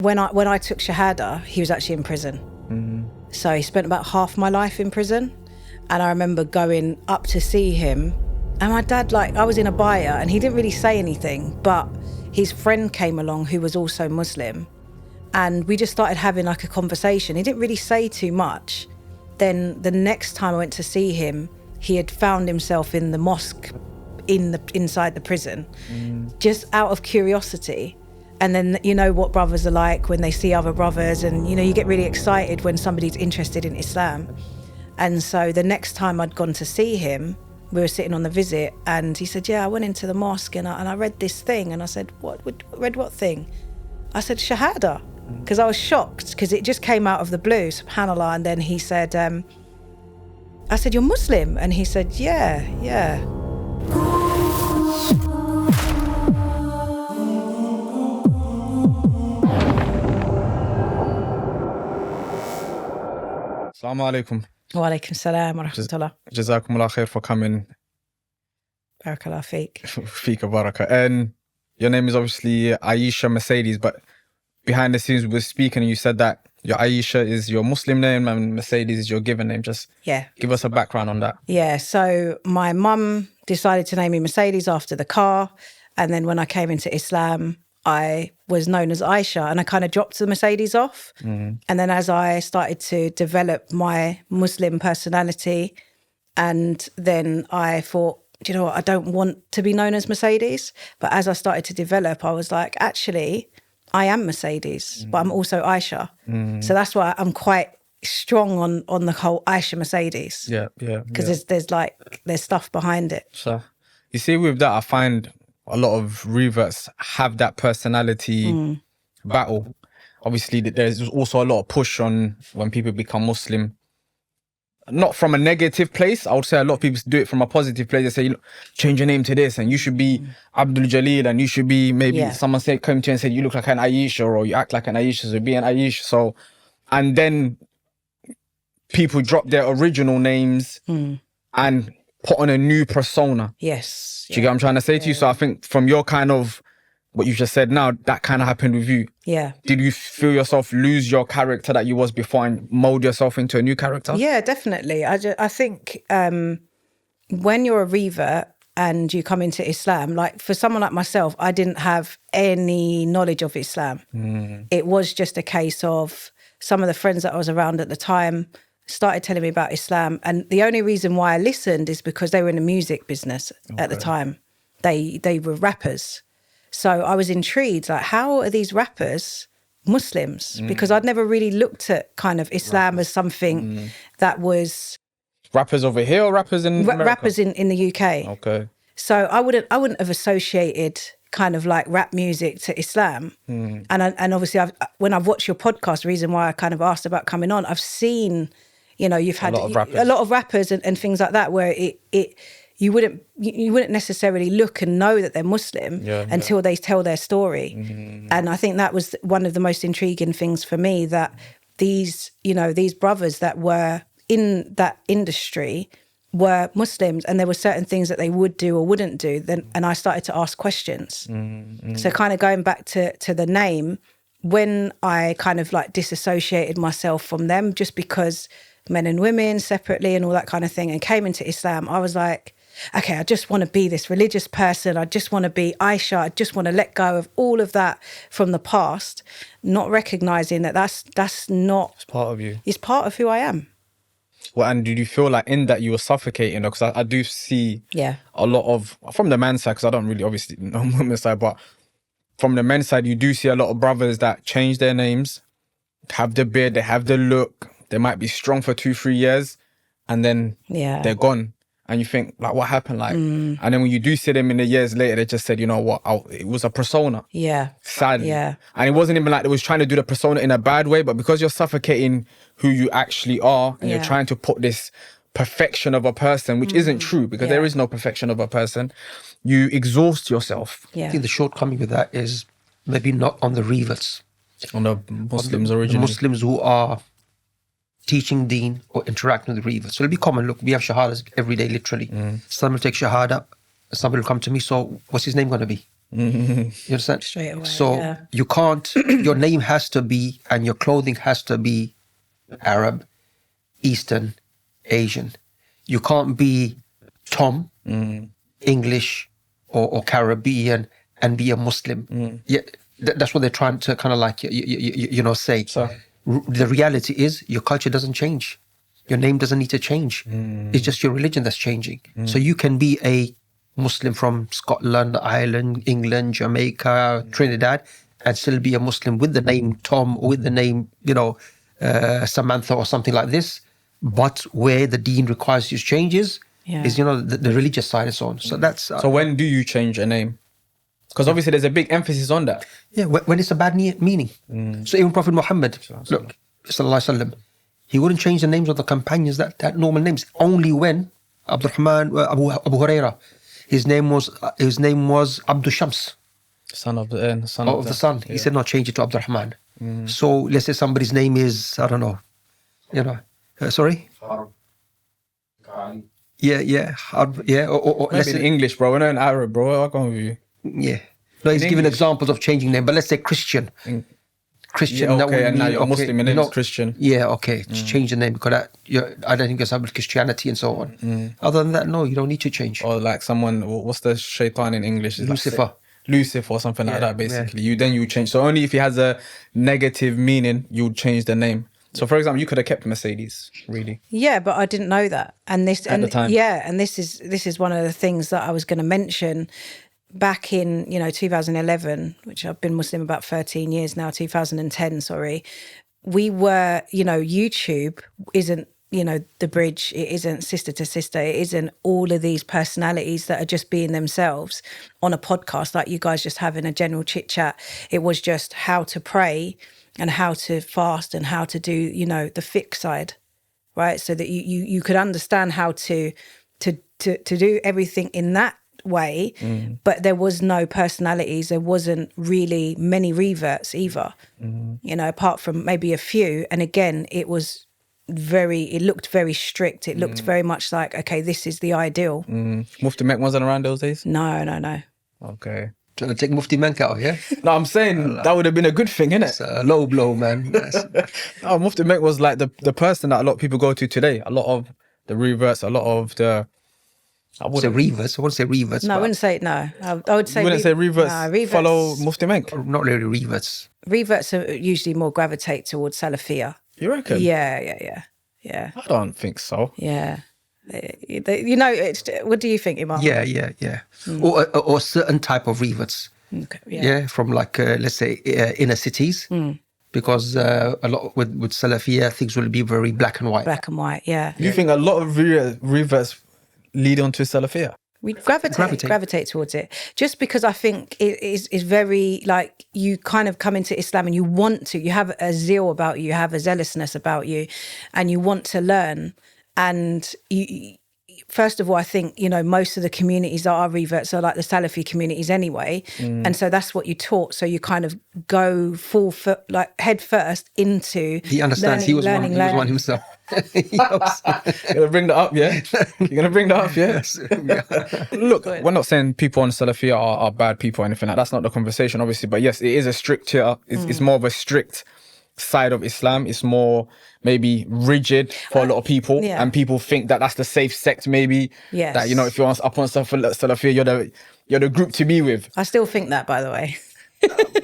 When I took Shahada, he was actually in prison. So he spent about half my life in prison. And I remember going up to see him. And my dad, I was in a abaya and he didn't really say anything, but his friend came along who was also Muslim. And we just started having a conversation. He didn't really say too much. Then the next time I went to see him, he had found himself in the mosque inside the prison, just out of curiosity. And then you know what brothers are like when they see other brothers, and you get really excited when somebody's interested in Islam. And so the next time I'd gone to see him, we were sitting on the visit, and he said, yeah, I went into the mosque and I read this thing. And I said, read what thing? I said, Shahada, because I was shocked because it just came out of the blue, subhanAllah. And then he said, I said, you're Muslim? And he said, yeah. Assalamu alaikum. Wa alaikum salam wa rahmatullah. Jazakumullah khair for coming. Barakallah feek. Fika baraka. And your name is obviously Ayesha Mercedes, but behind the scenes we were speaking and you said that your Ayesha is your Muslim name and Mercedes is your given name. Just give us a background on that. Yeah, so my mum decided to name me Mercedes after the car. And then when I came into Islam, I was known as Aysha, and I kind of dropped the Mercedes off. And then as I started to develop my Muslim personality, and then I thought, do you know what, I don't want to be known as Mercedes. But as I started to develop, I was like, actually, I am Mercedes, but I'm also Aysha. So that's why I'm quite strong on the whole Ayesha Mercedes. Yeah. Because there's stuff behind it. So you see with that, I find a lot of reverts have that personality battle. Obviously, there's also a lot of push on when people become Muslim. Not from a negative place. I would say a lot of people do it from a positive place. They say, change your name to this and you should be Abdul Jalil and you should be someone came to you and said, you look like an Ayesha or you act like an Ayesha, so be an Ayesha. So, and then people drop their original names and put on a new persona. Yes. Do you get what I'm trying to say to you? So I think from your kind of, what you just said now, that kind of happened with you. Yeah. Did you feel yourself lose your character that you was before and mold yourself into a new character? Yeah, definitely. I think when you're a revert and you come into Islam, for someone like myself, I didn't have any knowledge of Islam. It was just a case of some of the friends that I was around at the time started telling me about Islam. And the only reason why I listened is because they were in the music business at the time. They were rappers. So I was intrigued, how are these rappers Muslims? Because I'd never really looked at kind of Islam as something that was... Rappers over here or rappers in America? Rappers in the UK. Okay. So I wouldn't have associated kind of rap music to Islam. And obviously when I've watched your podcast, the reason why I kind of asked about coming on, I've seen, you've had a lot of rappers and things like that where you wouldn't necessarily look and know that they're Muslim until they tell their story. And I think that was one of the most intriguing things for me, that these brothers that were in that industry were Muslims, and there were certain things that they would do or wouldn't do. And I started to ask questions. So kind of going back to the name, when I kind of disassociated myself from them just because men and women separately and all that kind of thing, and came into Islam, I was like, okay, I just want to be this religious person. I just want to be Aysha. I just want to let go of all of that from the past, not recognizing that that's not... It's part of you. It's part of who I am. Well, and did you feel in that you were suffocating? Because I do see a lot of, from the men's side, because I don't really obviously know women's side, but from the men's side, you do see a lot of brothers that change their names, have the beard, they have the look, they might be strong for 2-3 years, and then they're gone. And you think, what happened? And then when you do see them in the years later, they just said, you know what, it was a persona. Yeah. Sadly. Yeah. And it wasn't even they was trying to do the persona in a bad way, but because you're suffocating who you actually are, and you're trying to put this perfection of a person, which isn't true, because there is no perfection of a person, you exhaust yourself. Yeah. I think the shortcoming with that is maybe not on the reverts. On the Muslims originally. The Muslims who are teaching deen or interacting with the reverts. So it'll be common. Look, we have shahadas every day, literally. Some will take shahada, some will come to me, so what's his name going to be? You understand? Straight away, So yeah. you can't, your name has to be, and your clothing has to be Arab, Eastern, Asian. You can't be Tom, English, or Caribbean and be a Muslim. Yeah, that's what they're trying to kind of like, say. So- The reality is your culture doesn't change. Your name doesn't need to change. It's just your religion that's changing. So you can be a Muslim from Scotland, Ireland, England, Jamaica, Trinidad, and still be a Muslim with the name Tom, or with the name, Samantha or something like this. But where the deen requires you changes is, the religious side and so on. So that's... So when do you change a name? Because obviously there's a big emphasis on that. Yeah, when it's a bad meaning. So even Prophet Muhammad, look, sallallahu alaihi wasallam, he wouldn't change the names of the companions that normal names. Only when Abdurrahman, Abu Huraira, his name was Abdul Shams, Son of the sun. He said, no, change it to Abdurrahman. So let's say somebody's name is, I don't know, sorry? Yeah. Or let's Maybe in say, English, bro. We're not in Arab, bro. What's wrong with you? yeah. No, he's giving examples of changing name, but let's say Christian. Christian, Yeah, that okay, would and mean, now you're Muslim, your name is Christian. Yeah, okay, change the name because I don't think it's about Christianity and so on. Other than that, no, you don't need to change. Or like someone, what's the shaitan in English? It's Lucifer. Lucifer or something like that, basically. You change. So only if he has a negative meaning, you would change the name. So for example, you could have kept Mercedes, really. Yeah, but I didn't know that. And this At the time. Yeah, and this is one of the things that I was going to mention. Back in 2011, which I've been Muslim about 13 years now, 2010, sorry, we were, YouTube isn't, The Bridge, it isn't Sister to Sister, it isn't all of these personalities that are just being themselves on a podcast like you guys just having a general chit chat. It was just how to pray and how to fast and how to do, the fiqh side, right? So that you could understand how to do everything in that way, but there was no personalities. There wasn't really many reverts either, apart from maybe a few. And again, it looked very strict. It looked very much like, okay, this is the ideal. Mufti Mek wasn't around those days? No. Okay. Trying to take Mufti Menk out, yeah? No, I'm saying that would have been a good thing, innit? It's a low blow, man. No, Mufti Mek was like the person that a lot of people go to today. A lot of the reverts, a lot of the... I wouldn't say reverts. No, I wouldn't say no. I would say... You wouldn't say reverts, reverts follow Mufti Mek? Not really reverts. Reverts are usually more gravitate towards Salafiyah. You reckon? Yeah. I don't think so. Yeah. What do you think, Imam? Yeah. Or a certain type of reverts. Okay, Yeah, from like, let's say, inner cities. Because a lot with Salafiyah, things will be very black and white. Black and white, yeah. Do you think a lot of reverts lead on to Salafiyah? We gravitate towards it, just because I think it is very, like, you kind of come into Islam and you have a zeal about you have a zealousness about you, and you want to learn. And you, first of all, I think, most of the communities that are reverts are like the Salafi communities anyway. And so that's what you taught. So you kind of go head first into He understands. He was one himself. You're going to bring that up, yeah? You're going to bring that up, yeah? Look, we're not saying people on Salafiyah are bad people or anything like that. That's not the conversation, obviously. But yes, it is a stricter, it's more of a strict side of Islam. It's more maybe rigid for a lot of people, and people think that that's the safe sect, maybe. Yes. That, if you're up on Salafiyah, you're the group to be with. I still think that, by the way.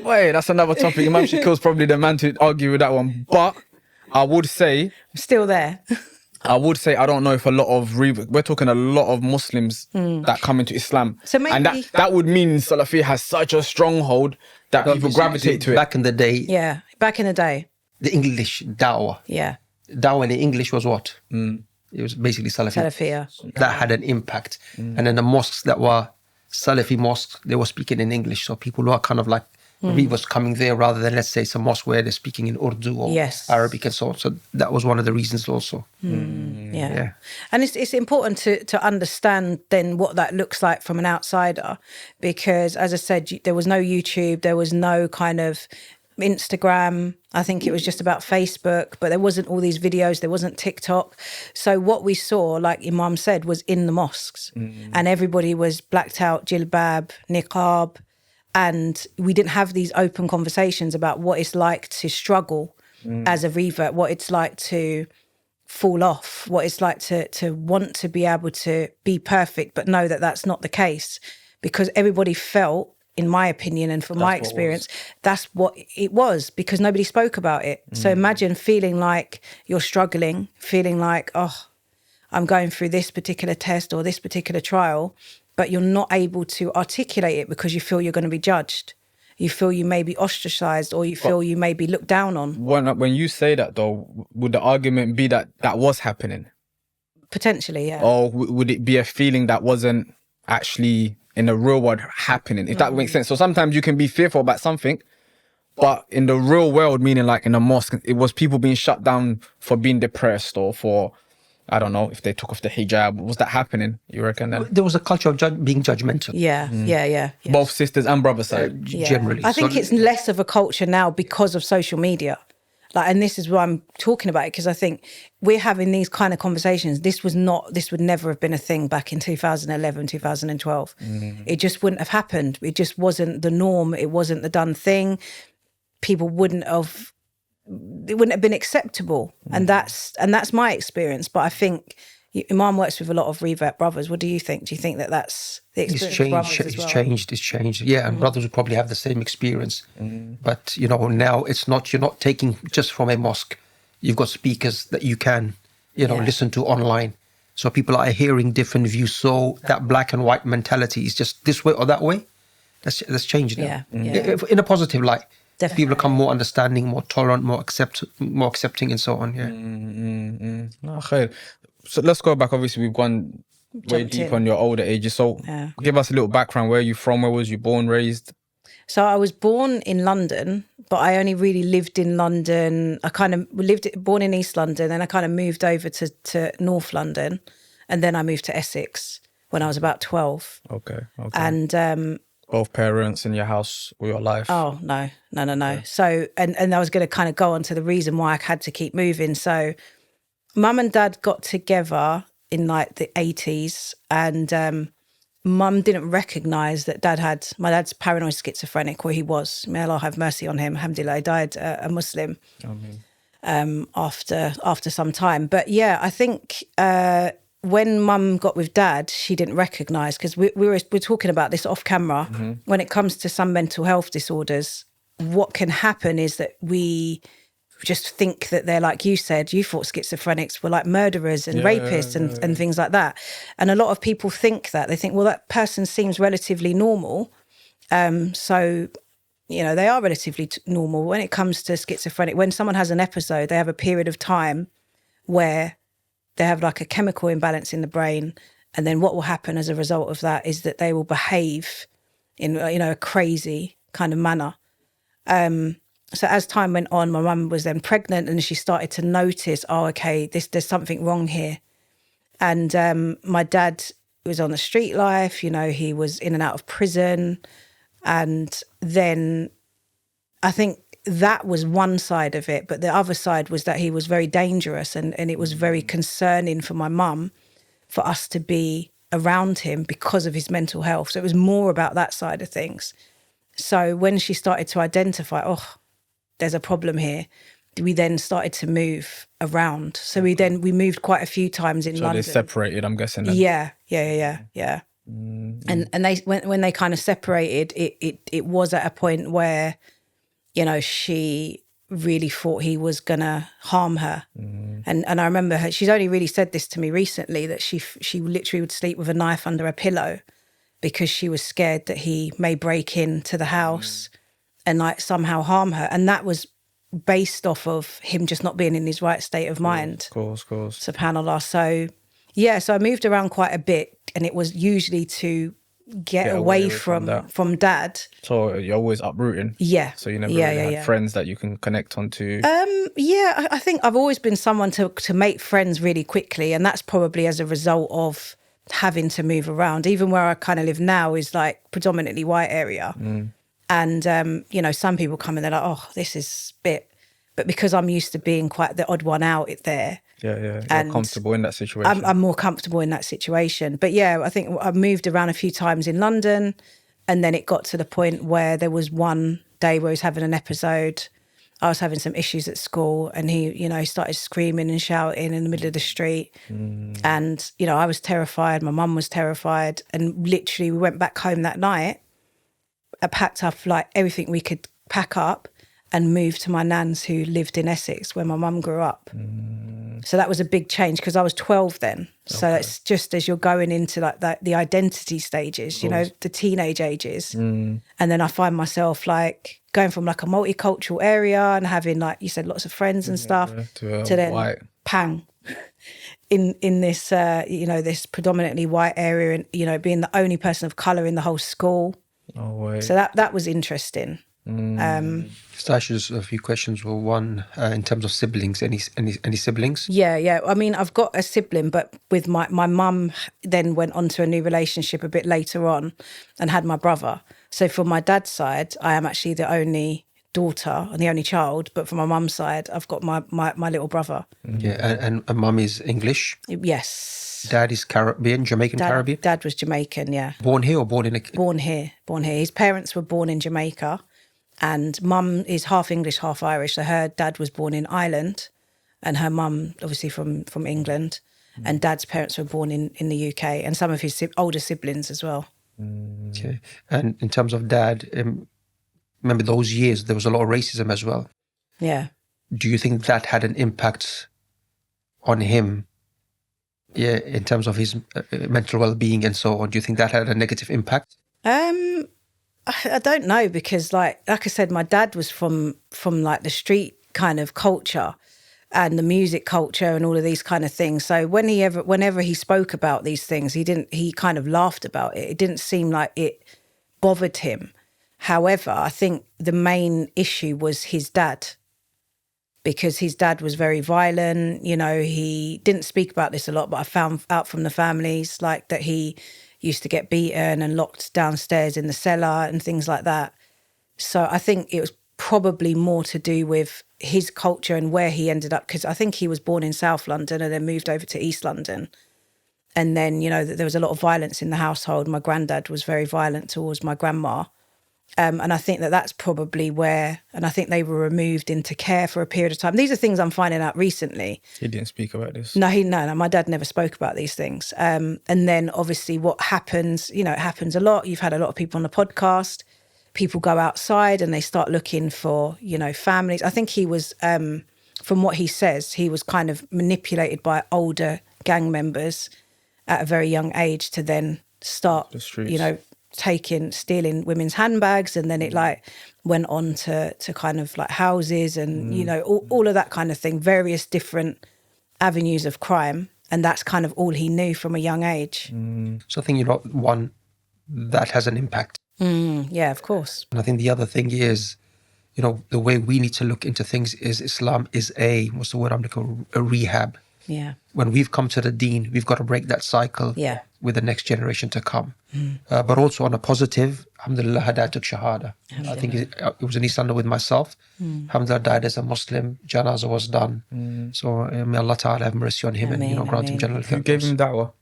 Wait, that's another topic. Imam Shakil's probably the man to argue with that one. But I would say... I'm still there. I would say I don't know if a lot of... We're talking a lot of Muslims that come into Islam. So maybe... And that would mean Salafiyah has such a stronghold that people gravitate to it. Back in the day... Yeah, back in the day. The English dawah. Yeah. Dawah in English was what? It was basically Salafiyah. That had an impact. And then the mosques that were Salafi mosques, they were speaking in English. So people who are kind of like reverts coming there rather than, let's say, some mosque where they're speaking in Urdu or Arabic and so on. So that was one of the reasons also. Yeah. And it's important to understand then what that looks like from an outsider, because, as I said, there was no YouTube, there was no kind of Instagram. I think it was just about Facebook, but there wasn't all these videos, there wasn't TikTok. So what we saw, like Imam said, was in the mosques, and everybody was blacked out, jilbab, niqab, And we didn't have these open conversations about what it's like to struggle as a revert, what it's like to fall off, what it's like to want to be able to be perfect, but know that that's not the case. Because everybody felt, in my opinion and from my experience, that's what it was, because nobody spoke about it. So imagine feeling like you're struggling, feeling like, oh, I'm going through this particular test or this particular trial, but you're not able to articulate it because you feel you're going to be judged. You feel you may be ostracized, or you feel you may be looked down on. When you say that, though, would the argument be that that was happening? Potentially, yeah. Or would it be a feeling that wasn't actually in the real world happening, if that makes sense? So sometimes you can be fearful about something, but in the real world, meaning like in a mosque, it was people being shut down for being depressed or for, I don't know, if they took off the hijab. Was that happening, you reckon then? There was a culture of being judgmental. Yeah. Both sisters and brother side? Generally. I think it's less of a culture now because of social media. Like, and this is why I'm talking about it, because I think we're having these kind of conversations. This would never have been a thing back in 2011, 2012. It just wouldn't have happened. It just wasn't the norm. It wasn't the done thing. People it wouldn't have been acceptable. And that's my experience. But I think Imam works with a lot of revert brothers. What do you think? Do you think that that's the experience of brothers as well? It's changed. Yeah, and brothers would probably have the same experience. But, now you're not taking just from a mosque. You've got speakers that you can, listen to online. So people are hearing different views. So that black and white mentality is just this way or that way. That's changed now. In a positive light. Definitely. People become more understanding, more tolerant, more accepting, and so on. Yeah. Okay. So let's go back. Obviously, we've gone way deep on your older ages. So give us a little background. Where are you from? Where was you born, raised? So I was born in London, but I only really lived in London. I kind of born in East London, and I kind of moved over to North London, and then I moved to Essex when I was about 12. Okay. And both parents in your house all your life? Oh, no. So, and I was going to kind of go on to the reason why I had to keep moving. So Mum and Dad got together in like the 80s, and Mum didn't recognise that my dad's paranoid schizophrenic, or he was. May Allah have mercy on him. Alhamdulillah, he died a Muslim after some time. But yeah, I think when Mum got with Dad, she didn't recognise, because we're talking about this off camera. When it comes to some mental health disorders, what can happen is that we just think that they're, like you said, you thought schizophrenics were like murderers and rapists and things like that. And a lot of people think that. They think, well, that person seems relatively normal. So, they are relatively normal. When it comes to schizophrenic, when someone has an episode, they have a period of time where they have like a chemical imbalance in the brain. And then what will happen as a result of that is that they will behave in, a crazy kind of manner. So as time went on, my mum was then pregnant, and she started to notice, there's something wrong here. And my dad was on the street life, he was in and out of prison. And then I think that was one side of it. But the other side was that he was very dangerous, and it was very concerning for my mum for us to be around him because of his mental health. So it was more about that side of things. So when she started to identify, there's a problem here, we then started to move around. So we moved quite a few times in London. So they separated, I'm guessing. Then. Yeah. And they when they kind of separated, it was at a point where, she really thought he was gonna harm her. And I remember she's only really said this to me recently, that she literally would sleep with a knife under her pillow because she was scared that he may break into the house and like somehow harm her. And that was based off of him just not being in his right state of mind. Of course. SubhanAllah. So yeah, so I moved around quite a bit, and it was usually to get away from Dad. So you're always uprooting? Yeah. So you never really had friends that you can connect onto? Yeah, I think I've always been someone to make friends really quickly, and that's probably as a result of having to move around. Even where I kind of live now is like predominantly white area. And, some people come and they're like, this is bit, but because I'm used to being quite the odd one out there. Yeah. You're comfortable in that situation. I'm more comfortable in that situation. But yeah, I think I've moved around a few times in London. And then it got to the point where there was one day where he was having an episode. I was having some issues at school, and he, you know, he started screaming and shouting in the middle of the street. And, you know, I was terrified. My mum was terrified. And literally we went back home that night. I packed up like everything we could pack up and moved to my nan's, who lived in Essex, where my mum grew up. So that was a big change because I was 12 then. So it's just as you're going into like the identity stages, you know, the teenage ages. And then I find myself like going from like a multicultural area and having, like you said, lots of friends and stuff to then white. pang in this, you know, this predominantly white area, and, you know, being the only person of colour in the whole school. Oh, wait. So that was interesting. Stasha's a few questions. Well, one, in terms of siblings, any siblings? Yeah. I mean, I've got a sibling, but with my mum then went on to a new relationship a bit later on and had my brother. So from my dad's side, I am actually the only daughter and the only child, but from my mum's side, I've got my little brother. Yeah, and mum is English? Yes. Dad is Caribbean, Jamaican Caribbean? Dad was Jamaican, yeah. Born here or born in a... Born here. His parents were born in Jamaica, and mum is half English, half Irish. So her dad was born in Ireland, and her mum obviously from England, and dad's parents were born in the UK, and some of his older siblings as well. Okay. And in terms of dad, remember those years, there was a lot of racism as well. Yeah. Do you think that had an impact on him? Yeah, in terms of his mental well-being and so on, do you think that had a negative impact? I don't know, because like I said, my dad was from like the street kind of culture and the music culture and all of these kind of things. So whenever he spoke about these things, he kind of laughed about it. It didn't seem like it bothered him. However, I think the main issue was his dad, because his dad was very violent. You know, he didn't speak about this a lot, but I found out from the families like that he used to get beaten and locked downstairs in the cellar and things like that. So I think it was probably more to do with his culture and where he ended up, because I think he was born in South London and then moved over to East London. And then, you know, there was a lot of violence in the household. My granddad was very violent towards my grandma. And I think that's probably where, and I think they were removed into care for a period of time. These are things I'm finding out recently. He didn't speak about this. No, my dad never spoke about these things. And then obviously what happens, you know, it happens a lot. You've had a lot of people on the podcast. People go outside and they start looking for, you know, families. I think he was, from what he says, he was kind of manipulated by older gang members at a very young age to then start, you know, stealing women's handbags, and then it like went on to kind of like houses and you know all of that kind of thing, various different avenues of crime, and that's kind of all he knew from a young age. So I think, you know, one, that has an impact. Yeah, of course. And I think the other thing is, you know, the way we need to look into things is Islam is a rehab. Yeah. When we've come to the deen, we've got to break that cycle with the next generation to come. But also on a positive, alhamdulillah, her dad took shahada. I think it was in East London with myself. Alhamdulillah, died as a Muslim. Janazah was done. So may Allah Ta'ala have mercy on him and, you know, grant him Jannah. Who gave him da'wah?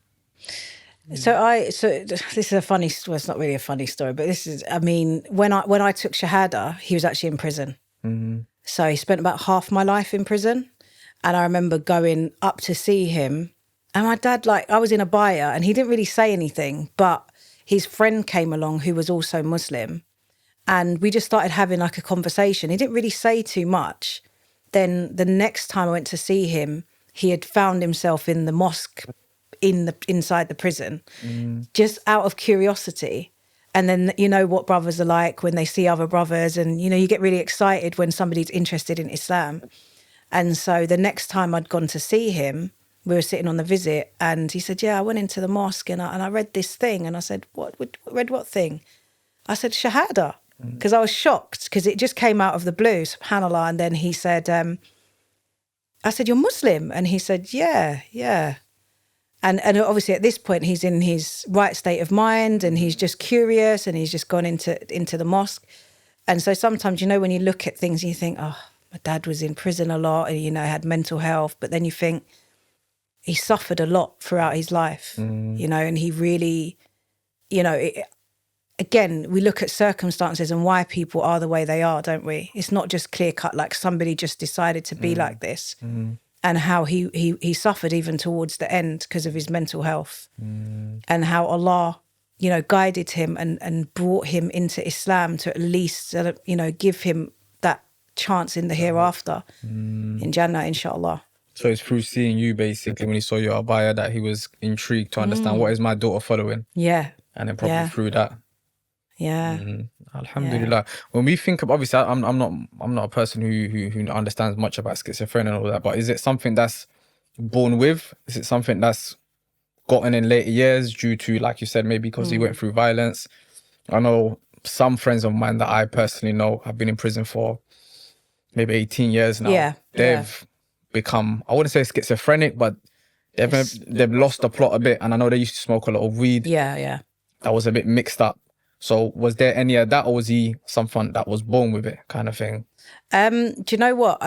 So this is a funny, well, it's not really a funny story, but this is, I mean, when I took shahada, he was actually in prison. So he spent about half my life in prison. And I remember going up to see him, and my dad, like, I was in a abaya and he didn't really say anything, but his friend came along who was also Muslim, and we just started having like a conversation. He didn't really say too much. Then the next time I went to see him, he had found himself in the mosque inside the prison, just out of curiosity. And then, you know what brothers are like when they see other brothers, and, you know, you get really excited when somebody's interested in Islam. And so the next time I'd gone to see him, we were sitting on the visit, and he said, yeah, I went into the mosque and I read this thing. And I said, read what thing? I said, Shahada, because I was shocked because it just came out of the blue, subhanAllah. And then he said, I said, you're Muslim? And he said, yeah. And obviously at this point, he's in his right state of mind and he's just curious and he's just gone into the mosque. And so sometimes, you know, when you look at things and you think, oh, my dad was in prison a lot and, you know, had mental health. But then you think he suffered a lot throughout his life, you know, and he really, you know, again, we look at circumstances and why people are the way they are, don't we? It's not just clear cut, like somebody just decided to be like this, and how he suffered even towards the end because of his mental health, and how Allah, you know, guided him and brought him into Islam to at least, you know, give him that chance in the hereafter, in Jannah, inshallah. So it's through seeing you, basically, when he saw your abaya, that he was intrigued to understand what is my daughter following. Yeah. And then probably through that. Yeah. Alhamdulillah. Yeah. When we think of, obviously, I'm not a person who understands much about schizophrenia and all that, but is it something that's born with? Is it something that's gotten in later years due to, like you said, maybe because he went through violence? I know some friends of mine that I personally know have been in prison for maybe 18 years now. Yeah. They've become, I wouldn't say schizophrenic, but they've lost the plot a bit. And I know they used to smoke a lot of weed. Yeah. That was a bit mixed up. So was there any of that, or was he something that was born with it, kind of thing? Do you know what?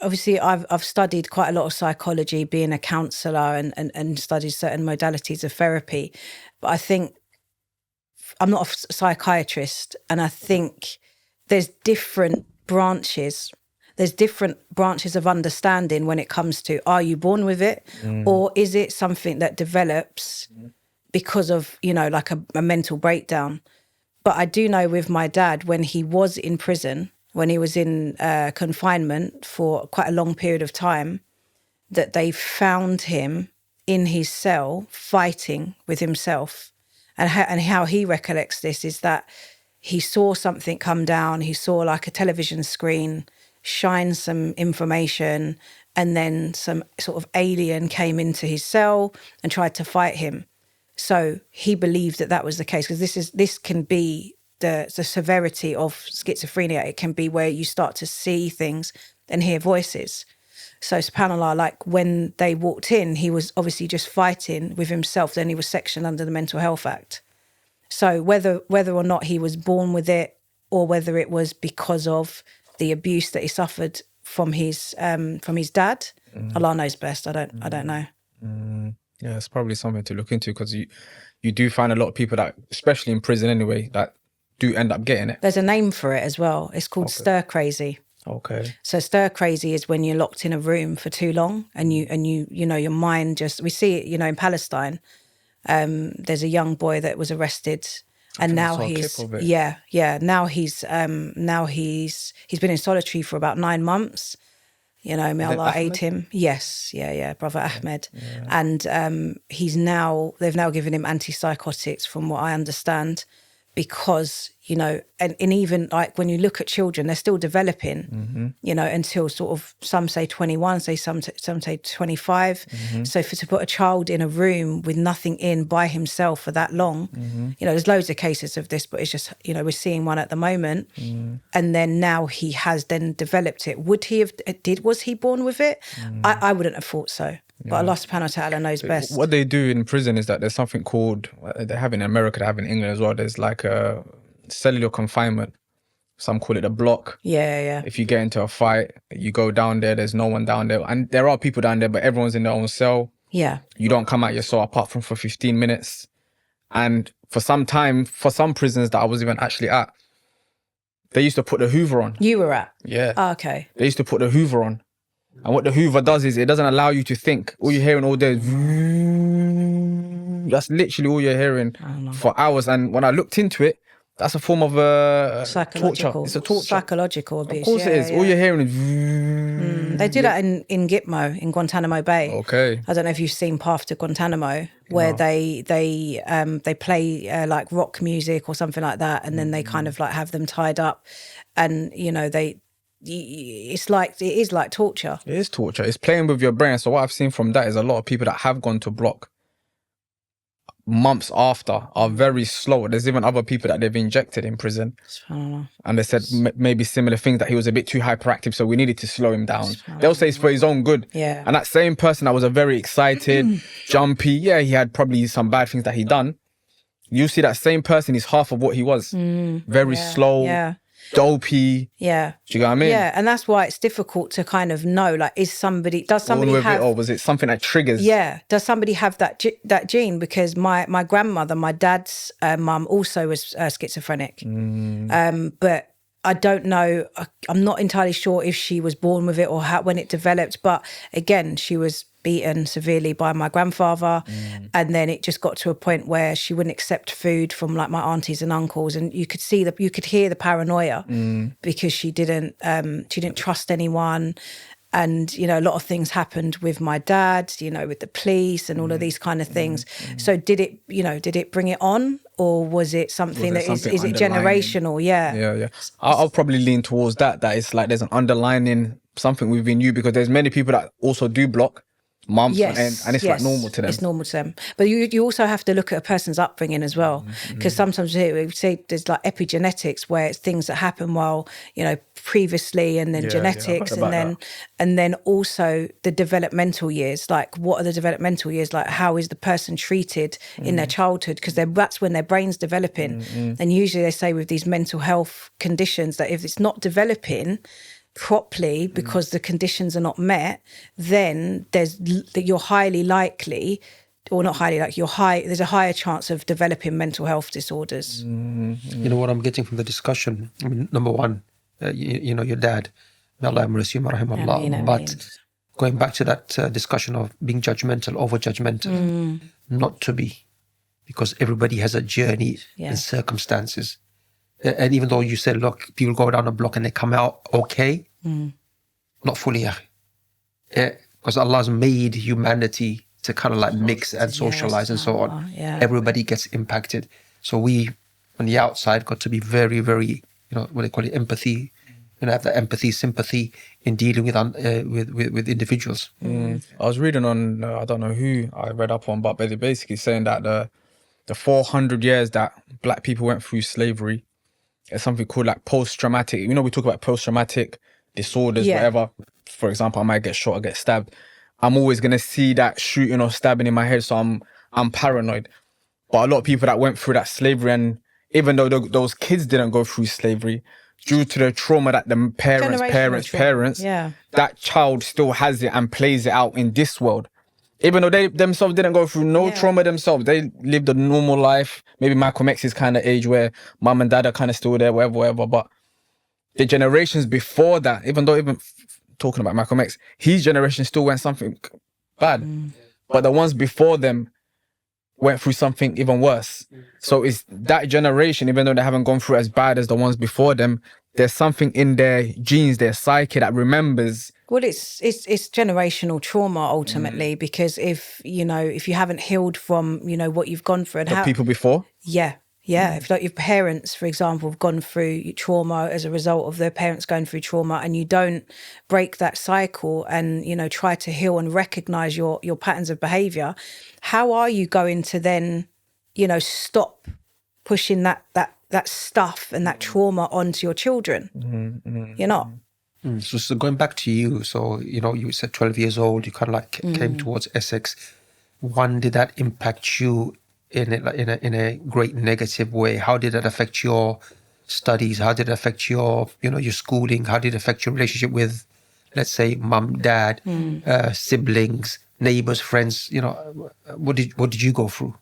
Obviously I've studied quite a lot of psychology, being a counsellor, and studied certain modalities of therapy. But I think I'm not a psychiatrist, and I think there's different branches. There's different branches of understanding when it comes to, are you born with it, or is it something that develops because of, you know, like a mental breakdown? But I do know with my dad, when he was in prison, when he was in confinement for quite a long period of time, that they found him in his cell fighting with himself. And how he recollects this is that he saw something come down, he saw like a television screen shine some information, and then some sort of alien came into his cell and tried to fight him. So he believed that was the case, because this can be the severity of schizophrenia. It can be where you start to see things and hear voices. So subhanAllah, like when they walked in, he was obviously just fighting with himself. Then he was sectioned under the Mental Health Act. So whether or not he was born with it, or whether it was because of the abuse that he suffered from his dad, Allah knows best. I don't know. Yeah, it's probably something to look into, because you do find a lot of people that, especially in prison anyway, that do end up getting it. There's a name for it as well. It's called stir crazy. Okay. So stir crazy is when you're locked in a room for too long, and you know, your mind just, we see it, you know, in Palestine. There's a young boy that was arrested, and now he's now he's been in solitary for about 9 months. You know, may Allah aid him. Yes, brother Ahmed. Yeah. And they've now given him antipsychotics, from what I understand, because, you know, and even like when you look at children, they're still developing, you know, until sort of, some say 21, some say 25. So to put a child in a room with nothing in by himself for that long, you know, there's loads of cases of this, but it's just, you know, we're seeing one at the moment. And then now he has then developed it. Was he born with it? I wouldn't have thought so. But Allah subhanahu wa ta'ala knows best. What they do in prison is that there's something called, they have in America, they have in England as well, there's like a cellular confinement. Some call it a block. Yeah. If you get into a fight, you go down there, there's no one down there. And there are people down there, but everyone's in their own cell. Yeah. You don't come out your cell apart from for 15 minutes. And for some time, for some prisons that I was even actually at, they used to put the Hoover on. You were at? Yeah. Oh, okay. They used to put the Hoover on. And what the Hoover does is it doesn't allow you to think. All you're hearing all day is, that's literally all you're hearing for hours. And when I looked into it, that's a form of torture. It's a torture. Psychological abuse. Of course it is. All you're hearing is... They do that in Gitmo, in Guantanamo Bay. Okay. I don't know if you've seen Path to Guantanamo, where they play like rock music or something like that, and then they kind of like have them tied up, and, you know, it is like torture. It is torture. It's playing with your brain. So what I've seen from that is a lot of people that have gone to block months after are very slow. There's even other people that they've injected in prison, and they said maybe similar things, that he was a bit too hyperactive, so we needed to slow him down. They'll say it's for his own good. Yeah. And that same person that was a very excited, jumpy, he had probably some bad things that he done. You see that same person is half of what he was. Very slow. Yeah. dopey. Yeah. Do you get what I mean? Yeah, and that's why it's difficult to kind of know, like, does somebody Born with have it, or was it something that triggers? Yeah, does somebody have that gene? Because my grandmother, my dad's mum, also was schizophrenic. But I don't know. I'm not entirely sure if she was born with it or when it developed. But again, she was beaten severely by my grandfather, and then it just got to a point where she wouldn't accept food from like my aunties and uncles, and you could hear the paranoia because she didn't trust anyone. And, you know, a lot of things happened with my dad, you know, with the police and all of these kind of things. So did it bring it on, or was it something is it generational? Yeah. Yeah. I'll probably lean towards that it's like there's an underlining something within you, because there's many people that also do block months on end, and it's like normal to them. It's normal to them. But you also have to look at a person's upbringing as well, because sometimes we say there's like epigenetics, where it's things that happen while, you know, previously, and then genetics, and then also the developmental years. Like, what are the developmental years? Like, how is the person treated in their childhood? Because that's when their brain's developing. And usually they say with these mental health conditions that if it's not developing properly because the conditions are not met, then you're highly likely, or not highly likely, there's a higher chance of developing mental health disorders. You know what I'm getting from the discussion? I mean, number one, you know, your dad, may Allah mercy him, rahimahullah. But going back to that discussion of being judgmental, over judgmental, not to be, because everybody has a journey and circumstances. And even though you said, look, people go down a block and they come out okay, not fully. Because Allah's made humanity to kind of like mix and socialize and so on. Everybody gets impacted. So we, on the outside, got to be very, very, you know, what they call it, empathy. You know, have that empathy, sympathy in dealing with individuals. I was reading on, I don't know who I read up on, but they're basically saying that the 400 years that black people went through slavery, it's something called like post-traumatic. You know, we talk about post-traumatic disorders, whatever. For example, I might get shot or get stabbed. I'm always going to see that shooting or stabbing in my head, so I'm paranoid. But a lot of people that went through that slavery, and even though those kids didn't go through slavery, due to the trauma that the parents, that child still has it and plays it out in this world. Even though they themselves didn't go through no trauma themselves, they lived a normal life. Maybe Malcolm X's kind of age where mum and dad are kind of still there, whatever. But the generations before that, even talking about Malcolm X, his generation still went something bad. But the ones before them went through something even worse. So it's that generation, even though they haven't gone through as bad as the ones before them, there's something in their genes, their psyche that remembers. Well, it's generational trauma ultimately, because if you haven't healed from, you know, what you've gone through, and the people before. If like your parents, for example, have gone through trauma as a result of their parents going through trauma, and you don't break that cycle and, you know, try to heal and recognize your patterns of behavior, how are you going to then, you know, stop pushing that stuff and that trauma onto your children? You're not. So going back to you, so, you know, you said 12 years old, you kind of like came towards Essex. One, did that impact you in a great negative way? How did that affect your studies? How did it affect your, you know, your schooling? How did it affect your relationship with, let's say, mum, dad, siblings, neighbors, friends? You know, what did you go through?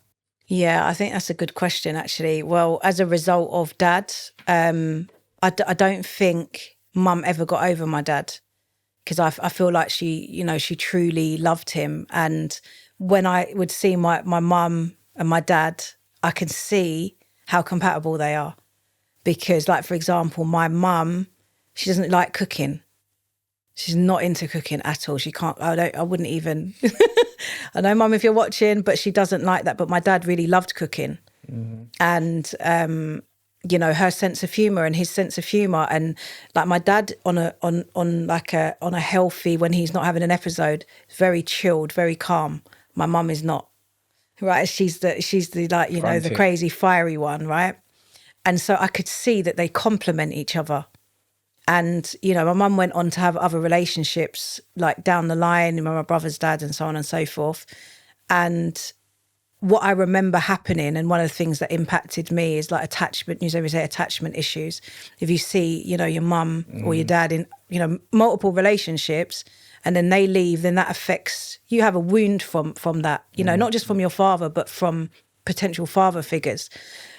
Yeah, I think that's a good question, actually. Well, as a result of dad, I don't think mum ever got over my dad, because I feel like she, you know, she truly loved him. And when I would see my mum and my dad, I can see how compatible they are. Because, like, for example, my mum, she doesn't like cooking. She's not into cooking at all. She can't, I wouldn't even, I know, mum, if you're watching, but she doesn't like that. But my dad really loved cooking. And, you know, her sense of humor and his sense of humor, and like my dad on a healthy, when he's not having an episode, very chilled, very calm. My mum is not, right? She's the like, you know, the crazy fiery one, right? And so I could see that they complement each other. And, you know, my mum went on to have other relationships like down the line, my brother's dad and so on and so forth. And what I remember happening, and one of the things that impacted me is like attachment, you always say attachment issues. If you see, you know, your mum or your dad in, you know, multiple relationships and then they leave, then that affects, you have a wound from that, you know, not just from your father, but from potential father figures.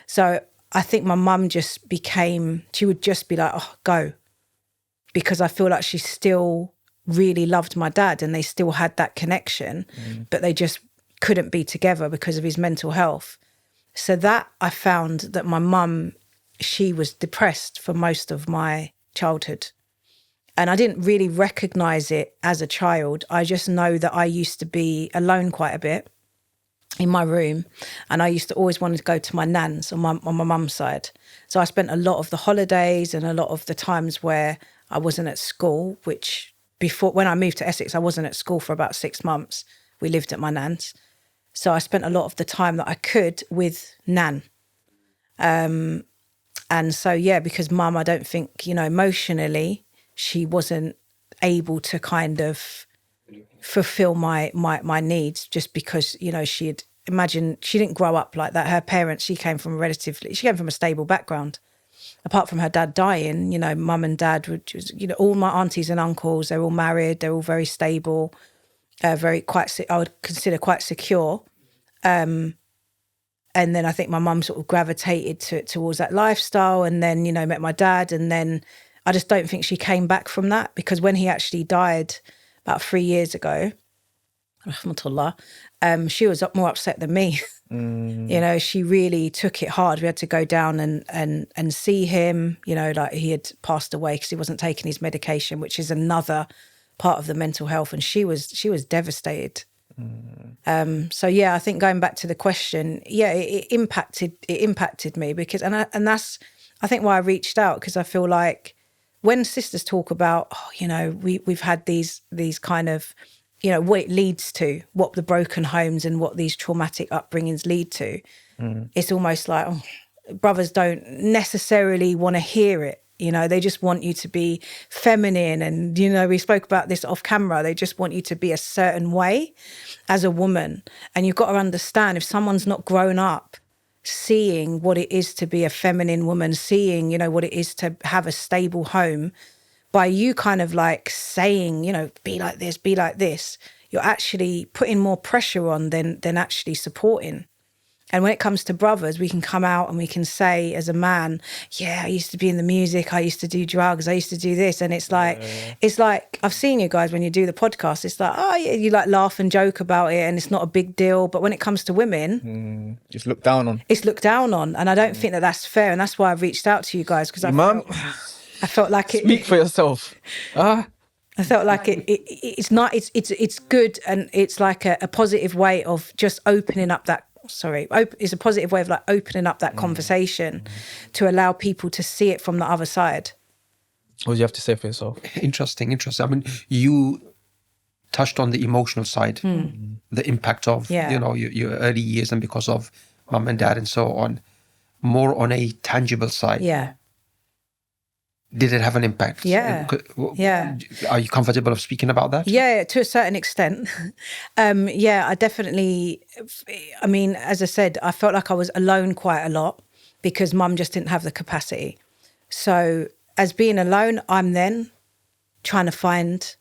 So I think my mum just became, she would just be like, oh, go. Because I feel like she still really loved my dad and they still had that connection, but they just couldn't be together because of his mental health. So that I found that my mum, she was depressed for most of my childhood. And I didn't really recognise it as a child. I just know that I used to be alone quite a bit in my room, and I used to always want to go to my nan's on my mum's side. So I spent a lot of the holidays and a lot of the times where I wasn't at school, which before, when I moved to Essex, I wasn't at school for about 6 months. We lived at my nan's. So I spent a lot of the time that I could with Nan. And so, yeah, because mum, I don't think, you know, emotionally, she wasn't able to kind of fulfill my needs, just because, you know, she didn't grow up like that. Her parents, she came from a stable background. Apart from her dad dying, you know, mum and dad would just, you know, all my aunties and uncles, they're all married, they're all very stable. I would consider quite secure. And then I think my mum sort of gravitated towards that lifestyle, and then, you know, met my dad. And then I just don't think she came back from that, because when he actually died about 3 years ago, rahmatullah, she was more upset than me. You know, she really took it hard. We had to go down and see him, you know, like he had passed away because he wasn't taking his medication, which is another part of the mental health, and she was devastated. So yeah, I think going back to the question, yeah, it impacted me, because and that's I think why I reached out, because I feel like when sisters talk about, oh, you know, we've had these kind of, you know, what it leads to, what the broken homes and what these traumatic upbringings lead to, it's almost like, oh, brothers don't necessarily want to hear it. You know, they just want you to be feminine. And, you know, we spoke about this off camera. They just want you to be a certain way as a woman. And you've got to understand, if someone's not grown up seeing what it is to be a feminine woman, seeing, you know, what it is to have a stable home, by you kind of like saying, you know, be like this, you're actually putting more pressure on than actually supporting. And when it comes to brothers, we can come out and we can say as a man, yeah, I used to be in the music, I used to do drugs, I used to do this. And it's like, I've seen you guys when you do the podcast, it's like, oh yeah, you like laugh and joke about it and it's not a big deal. But when it comes to women, it's looked down on. It's looked down on. And I don't think that that's fair. And that's why I've reached out to you guys, because I felt like it. Speak for yourself. I felt like it's not, it's good, and it's like a positive way of just opening up that, it's a positive way of like opening up that conversation to allow people to see it from the other side. What do you have to say for yourself? Interesting. I mean, you touched on the emotional side, the impact of, you know, your early years, and because of mum and dad and so on. More on a tangible side. Yeah. Did it have an impact? Yeah. Are you comfortable of speaking about that? Yeah, to a certain extent. I definitely, I mean, as I said, I felt like I was alone quite a lot because mum just didn't have the capacity. So as being alone, I'm then trying to find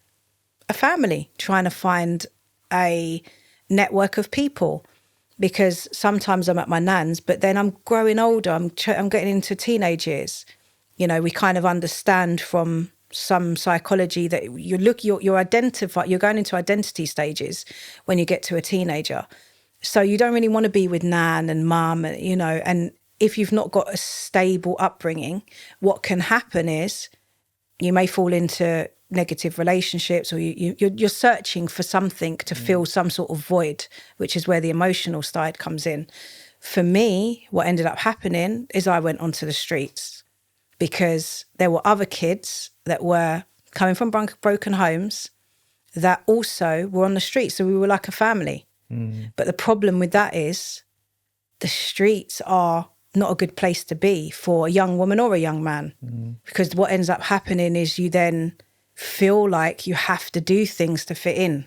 a family, trying to find a network of people, because sometimes I'm at my nan's, but then I'm growing older, I'm getting into teenage years. You know, we kind of understand from some psychology that you're going into identity stages when you get to a teenager. So you don't really want to be with nan and mum, you know, and if you've not got a stable upbringing, what can happen is you may fall into negative relationships, or you're searching for something to fill some sort of void, which is where the emotional side comes in. For me, what ended up happening is I went onto the streets, because there were other kids that were coming from broken homes that also were on the streets. So we were like a family. But the problem with that is the streets are not a good place to be for a young woman or a young man, because what ends up happening is you then feel like you have to do things to fit in.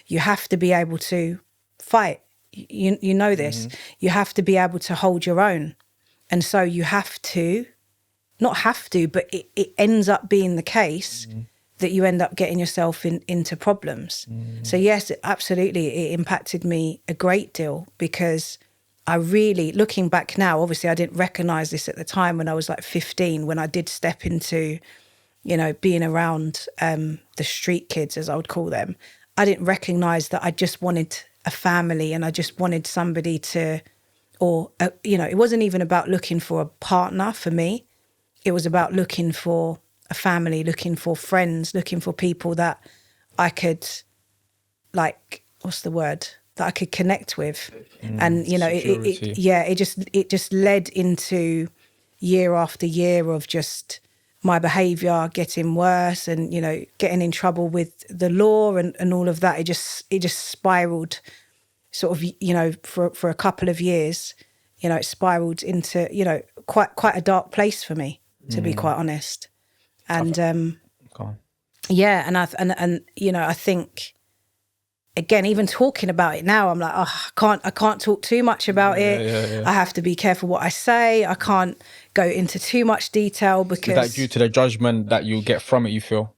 You have to be able to fight. you know this. You have to be able to hold your own. And so you have to, not have to, but it ends up being the case that you end up getting yourself into problems. So yes, absolutely, it impacted me a great deal, because I really, looking back now, obviously I didn't recognise this at the time when I was like 15, when I did step into, you know, being around the street kids, as I would call them. I didn't recognise that I just wanted a family, and I just wanted somebody to, you know, it wasn't even about looking for a partner for me. It was about looking for a family, looking for friends, looking for people that I could, like, what's the word? That I could connect with. And, you know, it just led into year after year of just my behaviour getting worse, and, you know, getting in trouble with the law and all of that. It just spiraled sort of, you know, for a couple of years. You know, it spiraled into, you know, quite a dark place for me, to be quite honest. And yeah, and you know, I think, again, even talking about it now, I'm like, oh, I can't talk too much about it. I have to be careful what I say. I can't go into too much detail, because... Is that due to the judgment that you get from it, you feel?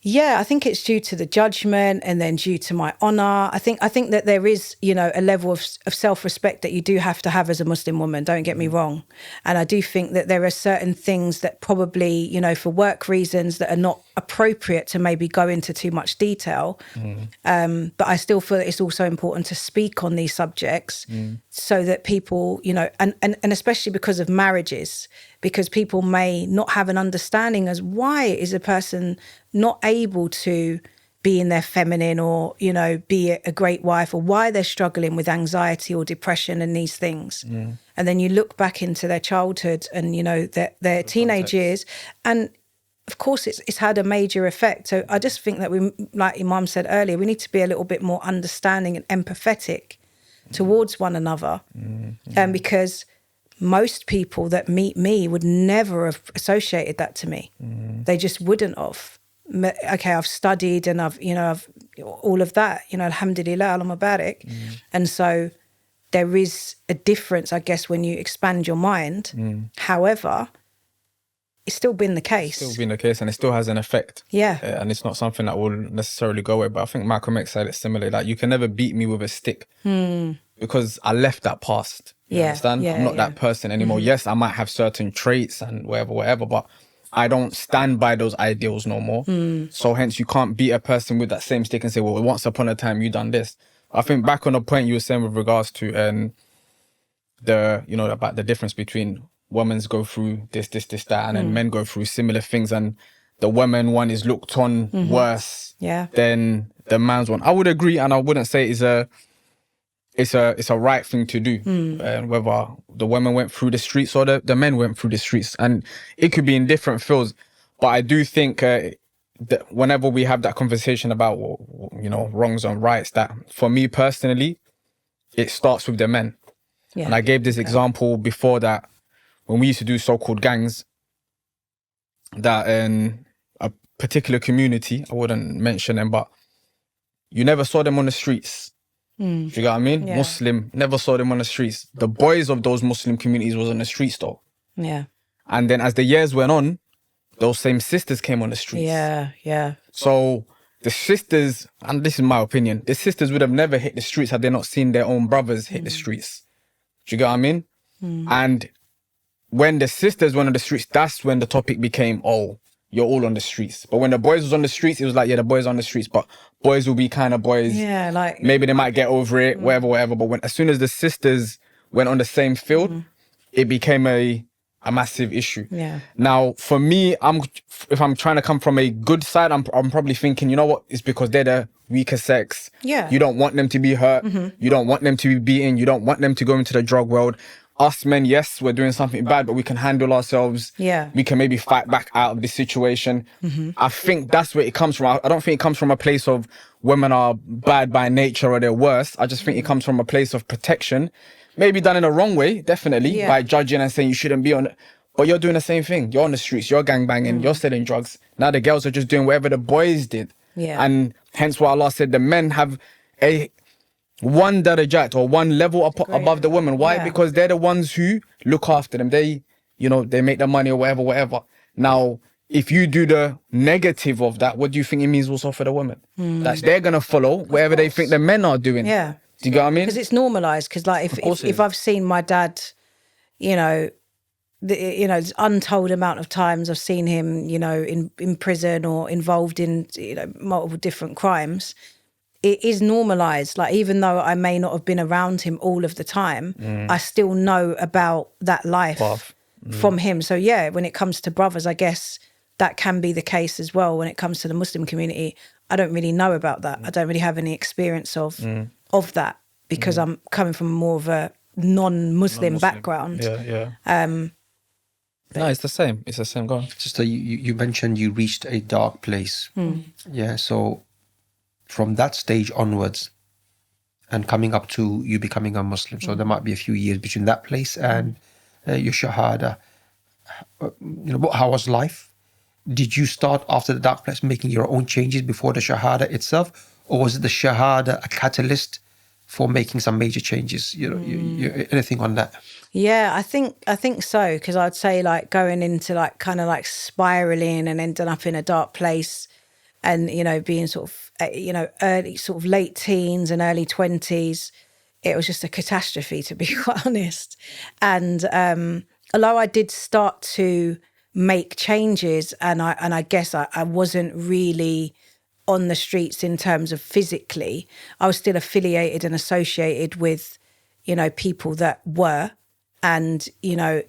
Yeah, I think it's due to the judgment, and then due to my honour. I think that there is, you know, a level of self-respect that you do have to have as a Muslim woman, don't get me wrong. And I do think that there are certain things that probably, you know, for work reasons, that are not appropriate to maybe go into too much detail. But I still feel that it's also important to speak on these subjects, so that people, you know, and especially because of marriages, because people may not have an understanding as why is a person not able to be in their feminine, or, you know, be a great wife, or why they're struggling with anxiety or depression and these things. And then you look back into their childhood and, you know, their teenage years, and of course it's had a major effect. So I just think that we, like Imam said earlier, we need to be a little bit more understanding and empathetic towards one another. Because most people that meet me would never have associated that to me. They just wouldn't have. Okay, I've studied, and I've all of that, you know, alhamdulillah, Allah Mubarak. And so there is a difference, I guess, when you expand your mind. However, it's still been the case. And it still has an effect. Yeah. And it's not something that will necessarily go away. But I think Malcolm X said it similarly, like, you can never beat me with a stick, because I left that past. You understand? I'm not that person anymore. Yes, I might have certain traits and whatever, but I don't stand by those ideals no more. So hence you can't beat a person with that same stick and say, well, once upon a time you done this. I think back on the point you were saying with regards to the, you know, about the difference between women's go through this, that, and then men go through similar things, and the women one is looked on worse than the man's one. I would agree, and I wouldn't say it's a right thing to do. Whether the women went through the streets or the men went through the streets, and it could be in different fields. But I do think that whenever we have that conversation about, you know, wrongs and rights, that for me personally, it starts with the men. And I gave this example before, that when we used to do so-called gangs, that in a particular community, I wouldn't mention them, but you never saw them on the streets. Do you get what I mean? Muslim, never saw them on the streets. The boys of those Muslim communities was on the streets though. And then as the years went on, those same sisters came on the streets. So the sisters, and this is my opinion, the sisters would have never hit the streets had they not seen their own brothers hit the streets. Do you get what I mean? And when the sisters went on the streets, that's when the topic became, oh, you're all on the streets. But when the boys was on the streets, it was like, yeah, the boys on the streets, but boys will be kind of boys. Like, maybe they might get over it, whatever. But as soon as the sisters went on the same field, it became a massive issue. Now, for me, if I'm trying to come from a good side, I'm probably thinking, you know what? It's because they're the weaker sex. You don't want them to be hurt. You don't want them to be beaten. You don't want them to go into the drug world. Us men, yes, we're doing something bad, but we can handle ourselves. We can maybe fight back out of this situation. I think that's where it comes from. I don't think it comes from a place of women are bad by nature or they're worse. I just think it comes from a place of protection. Maybe done in a wrong way, definitely, by judging and saying you shouldn't be on it. But you're doing the same thing. You're on the streets, you're gangbanging, you're selling drugs. Now the girls are just doing whatever the boys did. And hence why Allah said the men have one darajat or one level above the women. Why? Yeah. Because they're the ones who look after them. They, they make the money or whatever. Now, if you do the negative of that, what do you think it means also for the women? That they're going to follow whatever they think the men are doing. Yeah. Do you get what I mean? Because it's normalised. Because like if I've seen my dad, there's untold amount of times I've seen him, in prison or involved in, multiple different crimes. It is normalised. Like, even though I may not have been around him all of the time, I still know about that life from him. So yeah, when it comes to brothers, I guess that can be the case as well. When it comes to the Muslim community, I don't really know about that. I don't really have any experience of that, because I'm coming from more of a non-Muslim background. No, it's the same. It's the same. Go on. Just you mentioned you reached a dark place. Yeah, so from that stage onwards and coming up to you becoming a Muslim, so there might be a few years between that place and your Shahada. How was life? Did you start after the dark place making your own changes before the Shahada itself? Or was it the Shahada a catalyst for making some major changes? Anything on that? Yeah, I think so, because I'd say like going into like kind of like spiraling and ending up in a dark place, and being sort of early sort of late teens and early 20s, it was just a catastrophe, to be quite honest. And although I did start to make changes, and I guess I wasn't really on the streets in terms of physically, I was still affiliated and associated with people that were. And,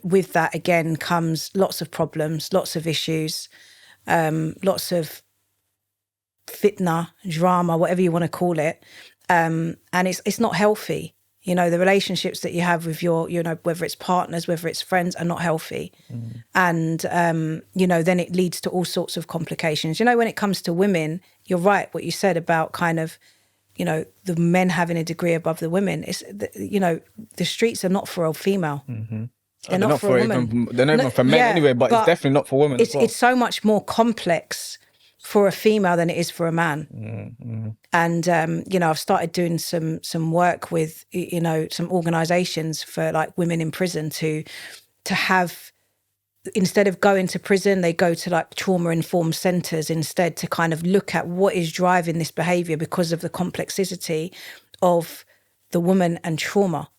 with that, again, comes lots of problems, lots of issues, lots of fitna, drama, whatever you want to call it. And it's not healthy. The relationships that you have with your, whether it's partners, whether it's friends, are not healthy. And, then it leads to all sorts of complications. When it comes to women, you're right, what you said about kind of, the men having a degree above the women. It's, the streets are not for a female. They're not for a woman. They're not even for men anyway, but it's definitely not for women as well. It's so much more complex for a female than it is for a man. And, I've started doing some work with, some organisations for like women in prison to have, instead of going to prison, they go to like trauma-informed centres instead, to kind of look at what is driving this behaviour because of the complexity of the woman and trauma.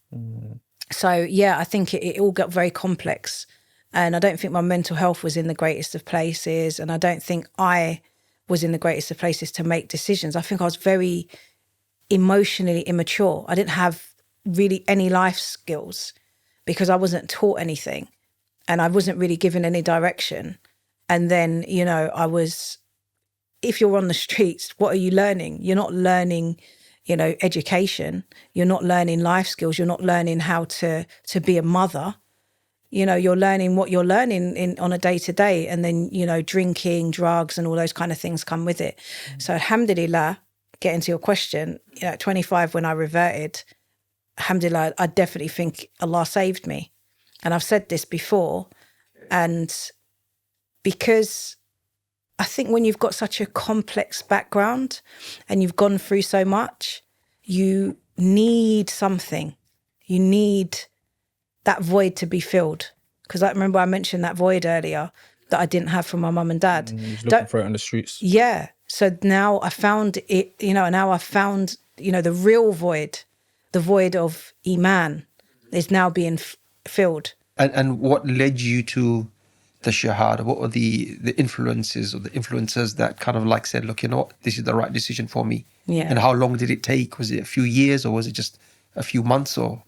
So, yeah, I think it all got very complex. And I don't think my mental health was in the greatest of places. And I don't think I was in the greatest of places to make decisions. I think I was very emotionally immature. I didn't have really any life skills because I wasn't taught anything. And I wasn't really given any direction. And then, if you're on the streets, what are you learning? You're not learning, education. You're not learning life skills. You're not learning how to be a mother. You're learning what you're learning on a day-to-day. And then, drinking, drugs and all those kind of things come with it. So alhamdulillah, getting to your question, at 25 when I reverted, alhamdulillah, I definitely think Allah saved me. And I've said this before, and because I think when you've got such a complex background and you've gone through so much, you need something. You need that void to be filled. Because I remember I mentioned that void earlier that I didn't have from my mum and dad. Looking for it on the streets. Yeah. So now I found it, now I found, the real void, the void of Iman is now being filled. And what led you to the Shahada? What were the influences or the influencers that kind of like said, look, this is the right decision for me? Yeah. And how long did it take? Was it a few years or was it just a few months or?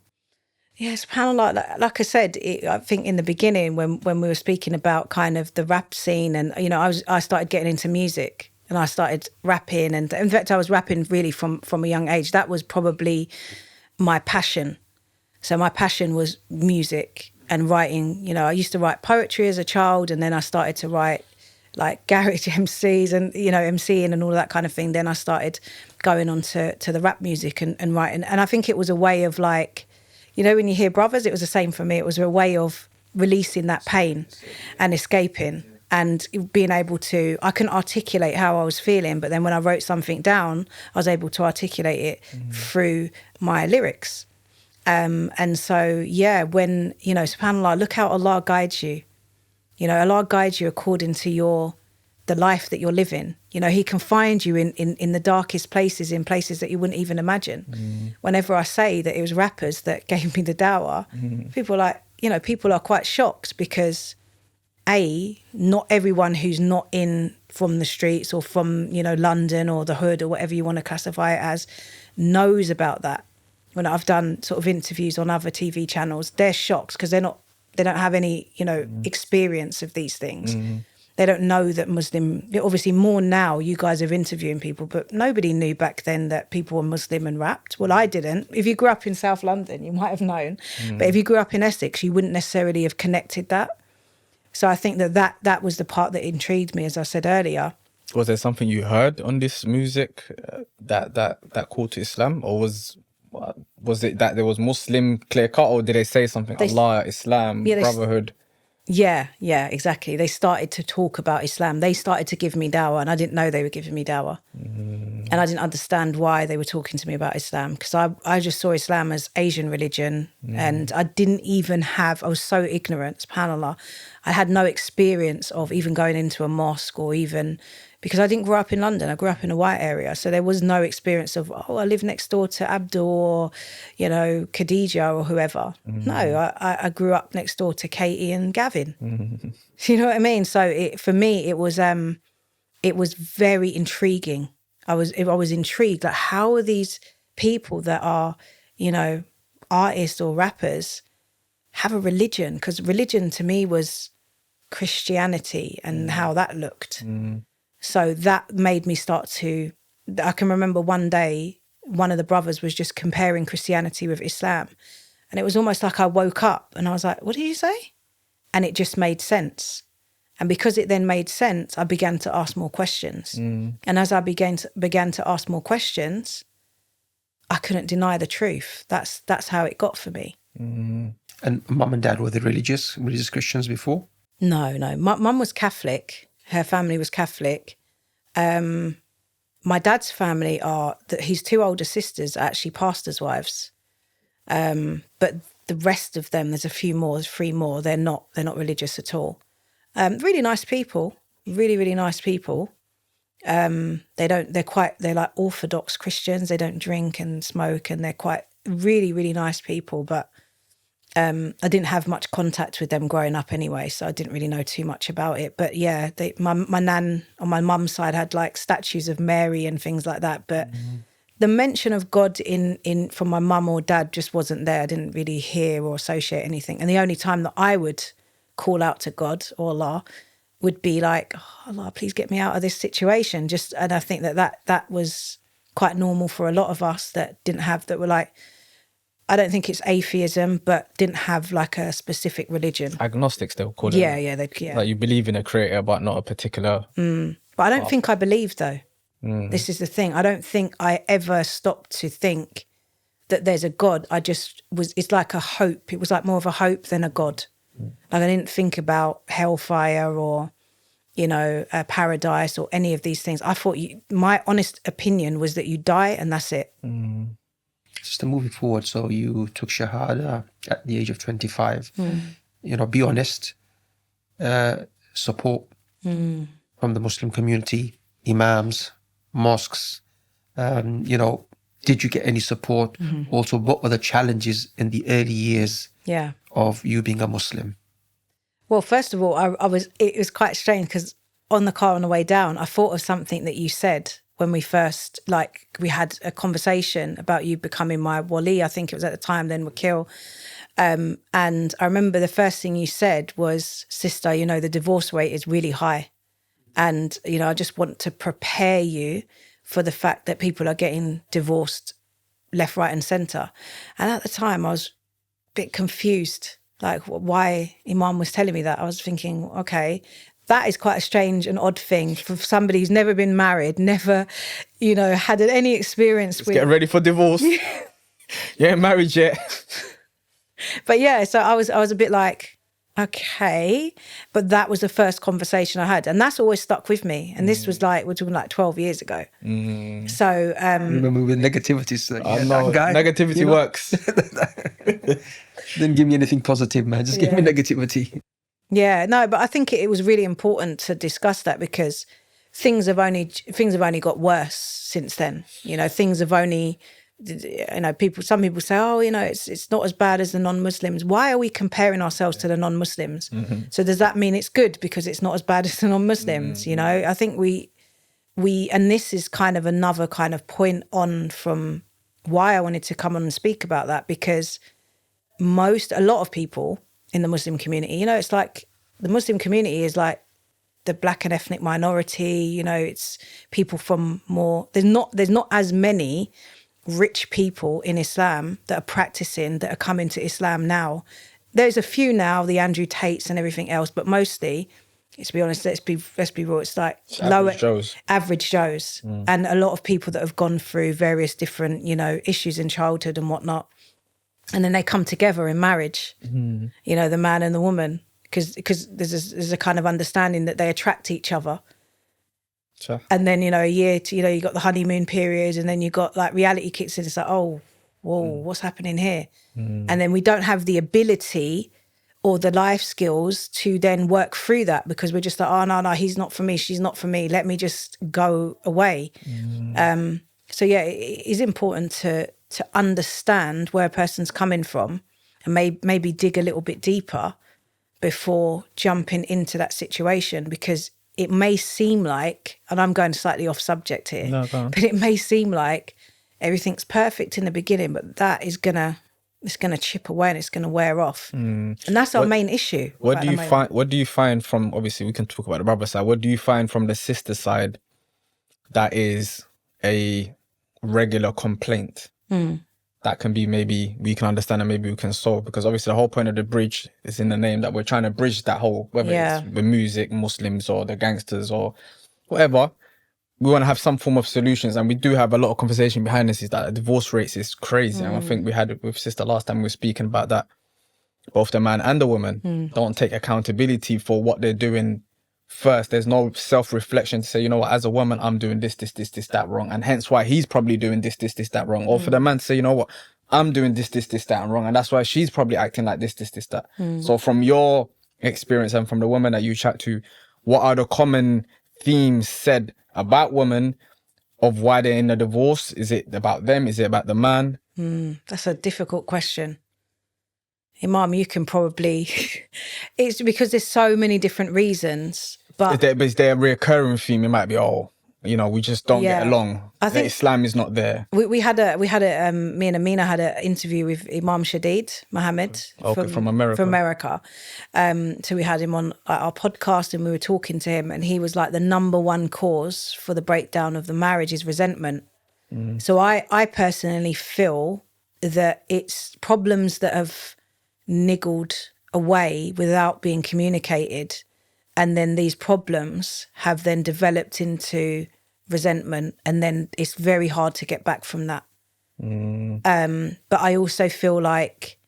Yeah, subhanAllah, like I said, I think in the beginning when we were speaking about kind of the rap scene and, I started getting into music and I started rapping. And in fact, I was rapping really from a young age. That was probably my passion. So my passion was music and writing. I used to write poetry as a child, and then I started to write like garage MCs and, MCing and all of that kind of thing. Then I started going on to the rap music and writing. And I think it was a way of like, when you hear brothers, it was the same for me. It was a way of releasing that pain and escaping. and being able to, I couldn't articulate how I was feeling, but then when I wrote something down, I was able to articulate it through my lyrics. And so, yeah, when, you know, subhanAllah, look how Allah guides you. You know, Allah guides you according to the life that you're living. You know, he can find you in the darkest places, in places that you wouldn't even imagine. Whenever I say that it was rappers that gave me the dawah, people are like, you know, people are quite shocked because not everyone who's not from the streets or from, you know, London or the hood or whatever you want to classify it as knows about that. When I've done sort of interviews on other TV channels, they're shocked because they don't have any, you know, experience of these things. They don't know that obviously more now you guys are interviewing people, but nobody knew back then that people were Muslim and rapped. Well, I didn't. If you grew up in South London, you might have known. But if you grew up in Essex, you wouldn't necessarily have connected that. So I think that was the part that intrigued me, as I said earlier. Was there something you heard on this music that called to Islam, or was it that there was Muslim clear cut, or did they say something Allah, Islam, brotherhood? Yeah, exactly. They started to talk about Islam. They started to give me dawah, and I didn't know they were giving me dawah. And I didn't understand why they were talking to me about Islam, because I just saw Islam as Asian religion, and I was so ignorant, subhanAllah. I had no experience of even going into a mosque or even, because I didn't grow up in London. I grew up in a white area. So there was no experience of, I live next door to Abdul or, you know, Khadija or whoever. No, I grew up next door to Katie and Gavin. You know what I mean? So for me, it was very intriguing. I was intrigued. Like, how are these people that are, you know, artists or rappers have a religion? Because religion to me was Christianity and how that looked. So that made me I can remember one day, one of the brothers was just comparing Christianity with Islam. And it was almost like I woke up and I was like, what did you say? And it just made sense. And because it then made sense, I began to ask more questions. And as I began to ask more questions, I couldn't deny the truth. That's how it got for me. And mum and dad, were they religious Christians before? No. Mum was Catholic. Her family was Catholic. My dad's family his two older sisters are actually pastors' wives. But the rest of them, there's three more, they're not religious at all. Really nice people, really, really nice people. They're like Orthodox Christians. They don't drink and smoke, and they're quite really, really nice people. But I didn't have much contact with them growing up anyway, so I didn't really know too much about it. But yeah, my nan on my mum's side had like statues of Mary and things like that. But the mention of God from my mum or dad just wasn't there. I didn't really hear or associate anything. And the only time that I would call out to God or Allah would be like, oh, Allah, please get me out of this situation. And I think that was quite normal for a lot of us that were like, I don't think it's atheism, but didn't have like a specific religion. Agnostics, they'll call it. Yeah. Like you believe in a creator, but not a particular. But I don't think I believe though. This is the thing. I don't think I ever stopped to think that there's a God. It's like a hope. It was like more of a hope than a God. Like I didn't think about hellfire or, you know, paradise or any of these things. I thought my honest opinion was that you die and that's it. Just moving forward, so you took Shahada at the age of 25. You know, be honest, support from the Muslim community, imams, mosques. You know, did you get any support? Also, what were the challenges in the early years of you being a Muslim? Well, first of all, it was quite strange because on the car on the way down, I thought of something that you said when we first, we had a conversation about you becoming my wali. I think it was at the time, then Wakil. And I remember the first thing you said was, sister, you know, the divorce rate is really high. And, you know, I just want to prepare you for the fact that people are getting divorced left, right and centre. And at the time I was a bit confused, like why Imam was telling me that. I was thinking, okay, that is quite a strange and odd thing for somebody who's never been married, never, you know, had any experience with... Getting ready for divorce. You ain't married yet. But yeah, so I was a bit like, okay. But that was the first conversation I had. And that's always stuck with me. And this was like, we're talking like 12 years ago. So, Remember with negativity, so I know, that guy, negativity works. Didn't give me anything positive, man. Just give me negativity. yeah, no, but I think it was really important to discuss that because things have only got worse since then. You know, things have only, you know, some people say, oh, you know, it's not as bad as the non-Muslims. Why are we comparing ourselves to the non-Muslims? So does that mean it's good because it's not as bad as the non-Muslims? You know, I think we, and this is kind of another kind of point on from why I wanted to come on and speak about that, because a lot of people in the Muslim community, you know, it's like the Muslim community is like the black and ethnic minority, you know, it's people from more, there's not as many rich people in Islam that are practicing, that are coming to Islam now. There's a few now, the Andrew Tates and everything else, but mostly, to be honest, let's be real, it's like average Joes. And a lot of people that have gone through various different, you know, issues in childhood and whatnot. And then they come together in marriage, you know, the man and the woman, because there's a kind of understanding that they attract each other. Sure. And then, you know, a year to, you know, you got the honeymoon period, and then you got like reality kicks in. It's like, oh, whoa, what's happening here? And then we don't have the ability or the life skills to then work through that, because we're just like, oh, no, he's not for me, she's not for me. Let me just go away. So yeah, it is important to understand where a person's coming from and maybe dig a little bit deeper before jumping into that situation, because it may seem like, and I'm going slightly off subject here, but it may seem like everything's perfect in the beginning, but that is it's gonna chip away and it's gonna wear off. And that's our main issue. What do you find from, obviously we can talk about the brother side, what do you find from the sister side that is a regular complaint that can be, maybe we can understand and maybe we can solve? Because obviously the whole point of the bridge is in the name, that we're trying to bridge that whole, whether it's the music, Muslims or the gangsters or whatever, we want to have some form of solutions. And we do have a lot of conversation behind this, is that the divorce rates is crazy. And I think we had it with sister last time we were speaking about that. Both the man and the woman don't take accountability for what they're doing first. There's no self-reflection to say, you know what, as a woman, I'm doing this, that wrong. And hence why he's probably doing this, that wrong. Or for the man to say, you know what, I'm doing this, that and wrong. And that's why she's probably acting like this, that. So from your experience and from the women that you chat to, what are the common themes said about women of why they're in a divorce? Is it about them? Is it about the man? That's a difficult question. Imam, you can probably, it's because there's so many different reasons, but is there a recurring theme? It might be, oh, you know, we just don't get along. I think Islam is not there. We had me and Amina had an interview with Imam Shadid Mohammed from America. So we had him on our podcast and we were talking to him, and he was like, the number one cause for the breakdown of the marriage is resentment. So I personally feel that it's problems that have niggled away without being communicated, and then these problems have then developed into resentment, and then it's very hard to get back from that. But I also feel like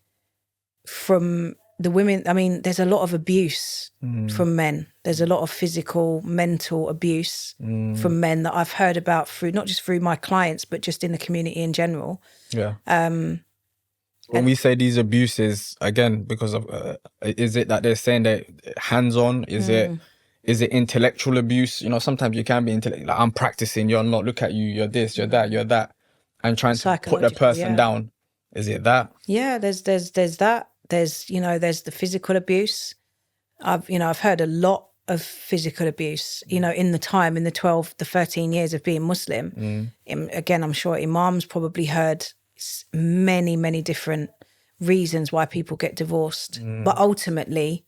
from the women, I mean, there's a lot of abuse from men. There's a lot of physical, mental abuse from men that I've heard about through, not just through my clients, but just in the community in general. Yeah. When we say these abuses, again, because of, is it that they're saying that hands-on? Is it intellectual abuse? You know, sometimes you can be intellectual. Like, I'm practicing, you're not, look at you, you're this, you're that, you're that. And trying to put the person down. Is it that? Yeah, there's that. There's, you know, there's the physical abuse. I've heard a lot of physical abuse, you know, in the 13 years of being Muslim. Again, I'm sure Imam's probably heard many, many different reasons why people get divorced. But ultimately,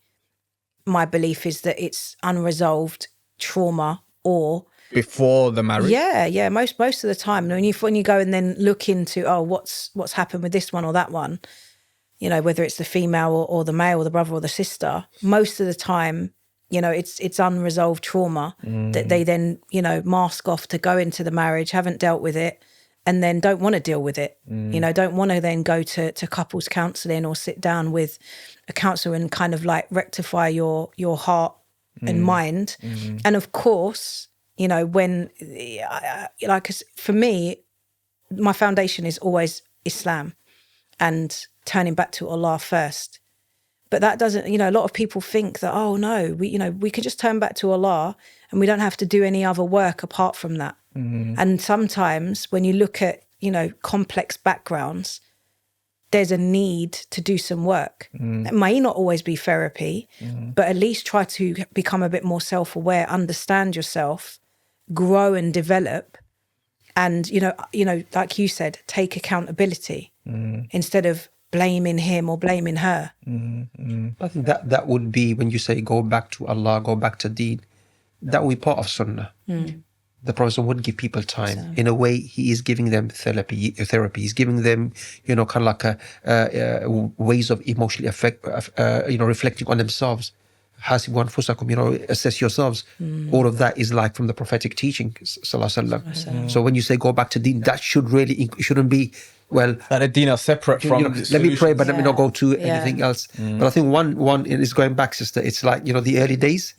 my belief is that it's unresolved trauma or before the marriage. Yeah. Most of the time, when you go and then look into, what's happened with this one or that one, you know, whether it's the female or the male or the brother or the sister, most of the time, you know, it's unresolved trauma that they then, you know, mask off to go into the marriage, haven't dealt with it. and then don't want to deal with it. Don't want to then go to couples counselling or sit down with a counsellor and kind of like rectify your heart and mind. And of course, when for me, my foundation is always Islam and turning back to Allah first. But that doesn't, a lot of people think that, oh no, we can just turn back to Allah and we don't have to do any other work apart from that. And sometimes when you look at, complex backgrounds, there's a need to do some work. It may not always be therapy, but at least try to become a bit more self-aware, understand yourself, grow and develop. And, like you said, take accountability instead of blaming him or blaming her. I think that would be, when you say go back to Allah, go back to Deen, that would be part of Sunnah. The Prophet wouldn't give people time. In a way, he is giving them therapy. He's giving them, kind of like ways of emotionally reflecting on themselves. Hasibu anfusakum, assess yourselves. All of that is like from the prophetic teaching, sallallahu alaihi wasallam. So when you say go back to Deen, that shouldn't be, well, that the Deen are separate from let me pray, but let me not go to anything else. But I think one is going back, sister. It's like, the early days,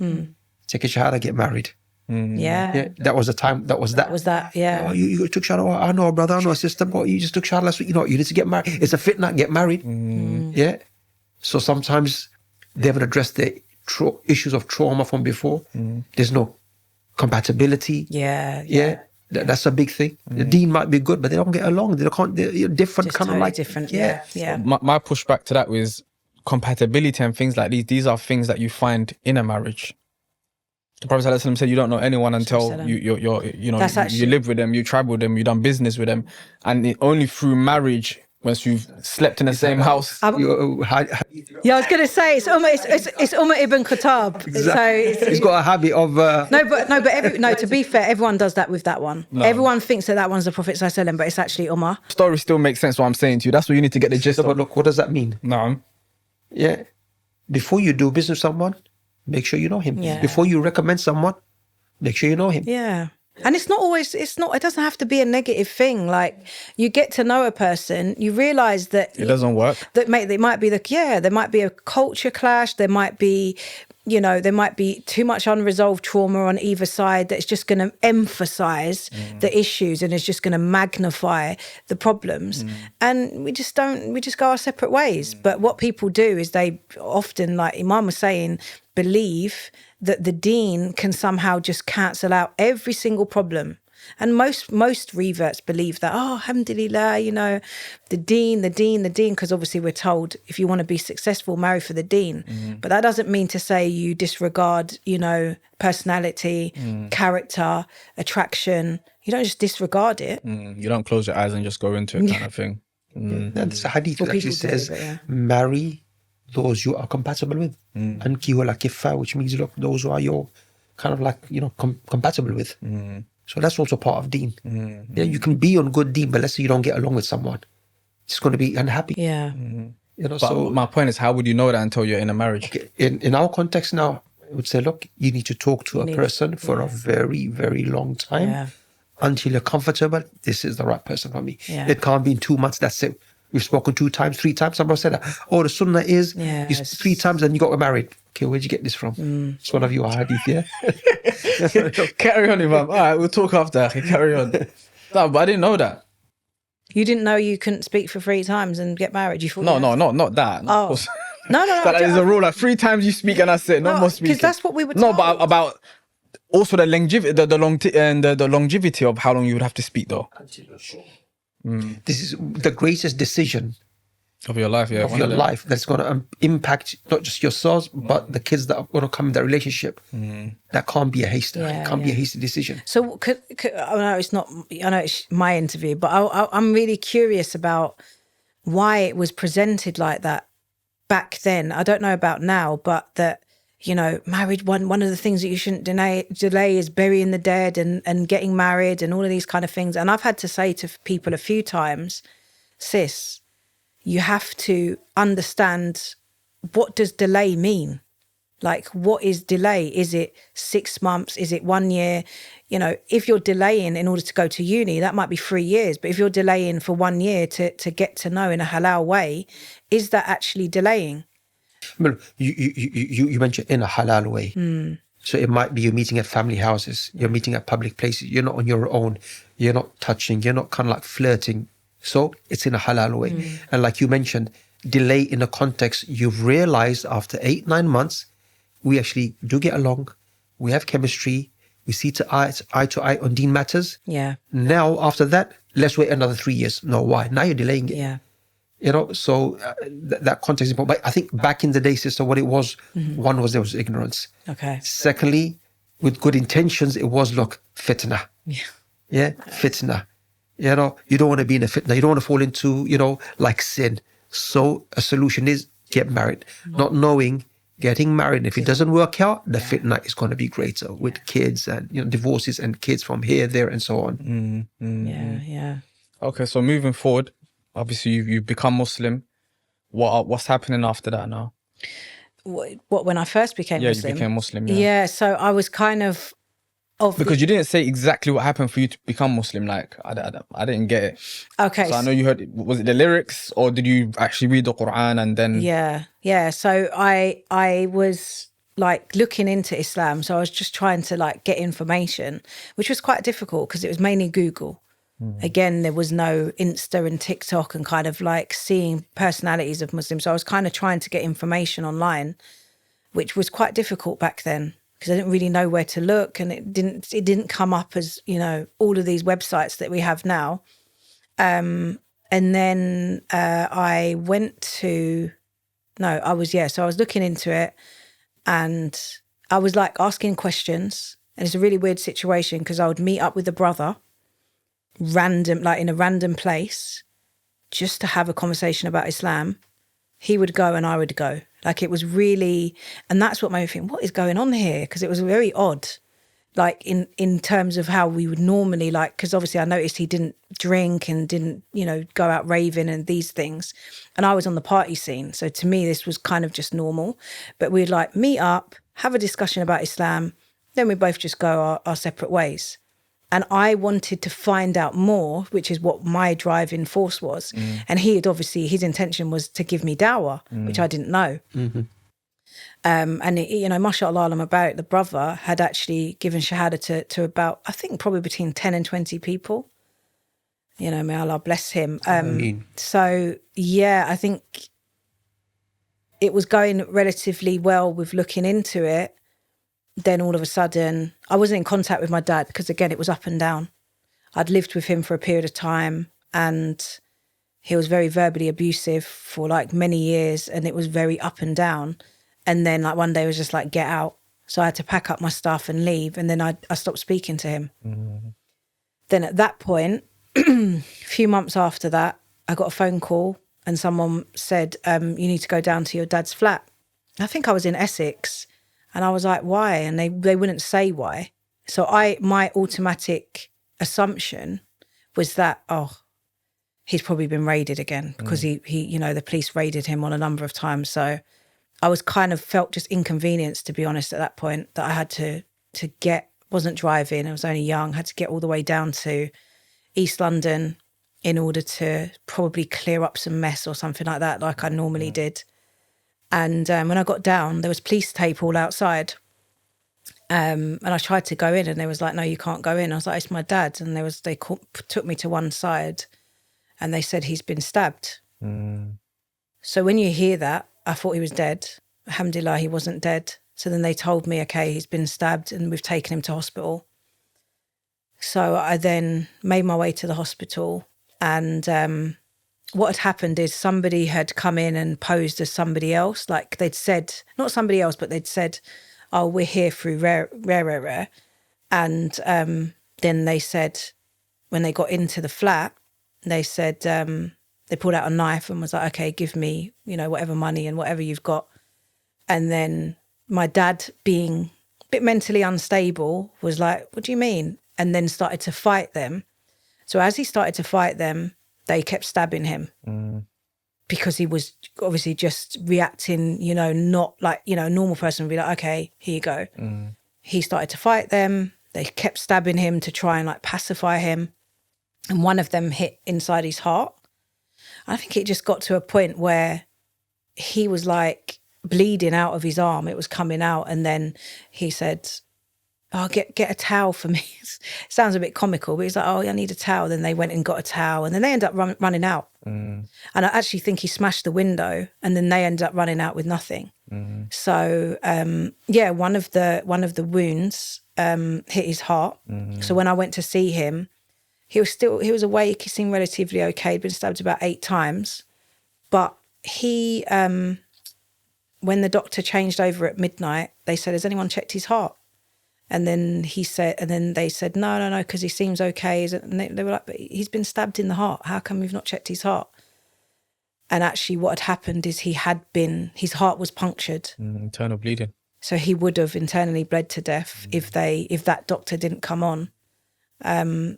take a shahada, get married. Yeah. That was the time. That was that. Yeah. Oh, you took shahada. Oh, I know, brother. I know, sister. But you just took shahada last week. You need to get married. It's a fitna, get married. Yeah. So sometimes they haven't addressed the issues of trauma from before. There's no compatibility. Yeah. That's a big thing. The Deen might be good, but they don't get along. They're different, Just kind totally of like different. Yeah. My pushback to that was compatibility and things like these. These are things that you find in a marriage. The Prophet ﷺ said you don't know anyone until you live with them, you travel with them, you done business with them, and only through marriage, once you've slept in the same house. I was going to say it's Umar ibn Khattab. Exactly. So he's got a habit of to be fair, everyone does that with that one. No. Everyone thinks that one's the Prophet ﷺ, but it's actually Umar. Story still makes sense. What I'm saying to you, that's what you need to get the gist of. But look, what does that mean? No. Yeah. Before you do business with someone, make sure you know him. Yeah. Before you recommend someone, make sure you know him. Yeah. And it doesn't have to be a negative thing. Like, you get to know a person, you realize that it doesn't work. There might be there might be a culture clash. There might be, there might be too much unresolved trauma on either side that's just going to emphasize the issues and is just going to magnify the problems. And we just go our separate ways. But what people do is they often, like Imam was saying, believe that the Deen can somehow just cancel out every single problem. And most reverts believe that, alhamdulillah, the Deen, because obviously we're told if you want to be successful, marry for the Deen. But that doesn't mean to say you disregard, personality, character, attraction. You don't just disregard it. You don't close your eyes and just go into it kind of thing. There's a hadith that actually says, marry those you are compatible with. Ankihu al-kiffa, which means, look, those who are you're kind of like, compatible with. So that's also part of Deen. Yeah, you can be on good Deen, but let's say you don't get along with someone, it's going to be unhappy. Yeah. So my point is, how would you know that until you're in a marriage? Okay, in our context now, I would say, look, you need to talk to a person for a very, very long time until you're comfortable. This is the right person for me. Yeah. It can't be in 2 months. That's it. We've spoken 2 times, 3 times. Somebody said that. Oh, the sunnah is 3 times and you got married. Okay, where'd you get this from? It's one of your hadith, yeah? Carry on, Imam. All right, we'll talk after. Carry on. No, but I didn't know that. You didn't know you couldn't speak for 3 times and get married? You thought not that. Oh. Of course. No. There's a rule, like 3 times you speak and that's it. No more speaking. Because that's what we were told. No, but about also the longevity, the longevity of how long you would have to speak, though. This is the greatest decision of your life, of your life that's going to impact not just yourselves, but the kids that are going to come in that relationship. That can't be a hasty. It can't be a hasty decision. So, I know it's not. I know it's my interview, but I'm really curious about why it was presented like that back then. I don't know about now, but that, married, one of the things that you shouldn't delay is burying the dead and getting married and all of these kind of things. And I've had to say to people a few times, sis, you have to understand, what does delay mean? Like, what is delay? Is it 6 months? Is it 1 year? You know, if you're delaying in order to go to uni, that might be 3 years. But if you're delaying for 1 year to get to know in a halal way, is that actually delaying? Well, you mentioned in a halal way. So it might be you're meeting at family houses, you're meeting at public places, you're not on your own, you're not touching, you're not kind of like flirting. So it's in a halal way. And like you mentioned, delay in a context, you've realized after 8-9 months, we actually do get along, we have chemistry, we see eye to eye on deen matters. Yeah. Now, after that, let's wait another 3 years. No, why? Now you're delaying it. Yeah. You know, so that context is important. But I think back in the day, sister, what it was, one was there was ignorance. Okay. Secondly, with good intentions, it was, look, fitna. Yeah. Yeah, fitna. You know, you don't want to be in a fitna. You don't want to fall into, you know, like sin. So a solution is get married. Not knowing, getting married. If it doesn't work out, the fitna is going to be greater with kids and, you know, divorces and kids from here, there, and so on. Yeah. Okay, so moving forward, obviously you've become Muslim. What's happening after that now? What when I first became Muslim? You became Muslim. Yeah, so I was kind of because you didn't say exactly what happened for you to become Muslim. Like I didn't get it. Okay. So I know you heard. Was it the lyrics, or did you actually read the Quran and then? Yeah. So I was like looking into Islam. So I was just trying to like get information, which was quite difficult because it was mainly Google. Again, there was no Insta and TikTok and kind of like seeing personalities of Muslims. So I was kind of trying to get information online, which was quite difficult back then because I didn't really know where to look, and it didn't come up as, you know, all of these websites that we have now. And then I was looking into it, and I was like asking questions, and it's a really weird situation because I would meet up with a brother in a random place just to have a conversation about Islam. He would go and I would go. Like, it was really, and that's what made me think, what is going on here? Because it was very odd, like in terms of how we would normally, like, because obviously I noticed he didn't drink and didn't, you know, go out raving and these things. And I was on the party scene. So to me, this was kind of just normal. But we'd like meet up, have a discussion about Islam, then we both just go our separate ways. And I wanted to find out more, which is what my driving force was. And he had obviously, his intention was to give me dawah, which I didn't know. And, you know, mashallah alam about it, the brother had actually given shahada to about, I think probably between 10 and 20 people. You know, may Allah bless him. So, yeah, I think it was going relatively well with looking into it. Then all of a sudden, I wasn't in contact with my dad because, again, it was up and down. I'd lived with him for a period of time, and he was very verbally abusive for like many years, and it was very up and down. And then like one day it was just like, get out. So I had to pack up my stuff and leave, and then I stopped speaking to him. Then at that point, a few months after that, I got a phone call and someone said, you need to go down to your dad's flat. I think I was in Essex. And I was like, why? And they wouldn't say why. So my automatic assumption was that, he's probably been raided again because he you know, the police raided him on a number of times. So I was kind of felt just inconvenienced, to be honest, at that point, that I had to wasn't driving, I was only young, had to get all the way down to East London in order to probably clear up some mess or something like that, like I normally did. And when I got down, there was police tape all outside. And I tried to go in, and they was like, no, you can't go in. I was like, it's my dad. And they took me to one side, and they said he's been stabbed. So when you hear that, I thought he was dead. Alhamdulillah, he wasn't dead. So then they told me, okay, he's been stabbed and we've taken him to hospital. So I then made my way to the hospital, and what had happened is somebody had come in and posed as somebody else. Like they'd said, not somebody else, but they'd said, oh, we're here through rare. And then they said, when they got into the flat, they said, they pulled out a knife and was like, okay, give me, you know, whatever money and whatever you've got. And then my dad, being a bit mentally unstable, was like, what do you mean? And then started to fight them. So as he started to fight them, they kept stabbing him because he was obviously just reacting, you know, not like, you know, a normal person would be like, okay, here you go. He started to fight them. They kept stabbing him to try and like pacify him. And one of them hit inside his heart. I think it just got to a point where he was like bleeding out of his arm. It was coming out. And then he said, oh, get a towel for me. Sounds a bit comical, but he's like, oh, I need a towel. Then they went and got a towel, and then they ended up running out. And I actually think he smashed the window, and then they ended up running out with nothing. So one of the wounds hit his heart. So when I went to see him, he was awake. He seemed relatively okay. He'd been stabbed about 8 times, but he when the doctor changed over at midnight, they said, has anyone checked his heart? And then they said, no, because he seems okay. And they were like, but he's been stabbed in the heart. How come we've not checked his heart? And actually what had happened is his heart was punctured. Internal bleeding. So he would have internally bled to death if that doctor didn't come on and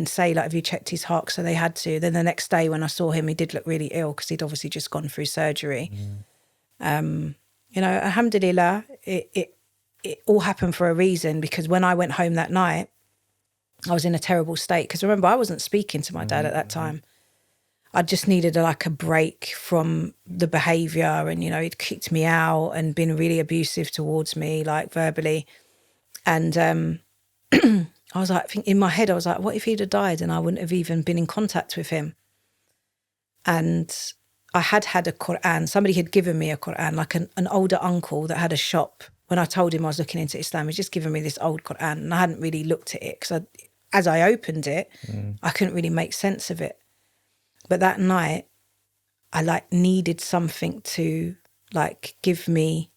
say, like, have you checked his heart? So they had to. Then the next day when I saw him, he did look really ill because he'd obviously just gone through surgery. You know, alhamdulillah, it all happened for a reason, because when I went home that night, I was in a terrible state. Because remember, I wasn't speaking to my dad at that time. I just needed a break from the behaviour, and, you know, he'd kicked me out and been really abusive towards me, like verbally. And I was like, in my head, I was like, what if he'd have died and I wouldn't have even been in contact with him? And I had a Quran. Somebody had given me a Quran, like an older uncle that had a shop. When I told him I was looking into Islam, he'd just given me this old Quran, and I hadn't really looked at it because as I opened it, I couldn't really make sense of it. But that night, I needed something to give me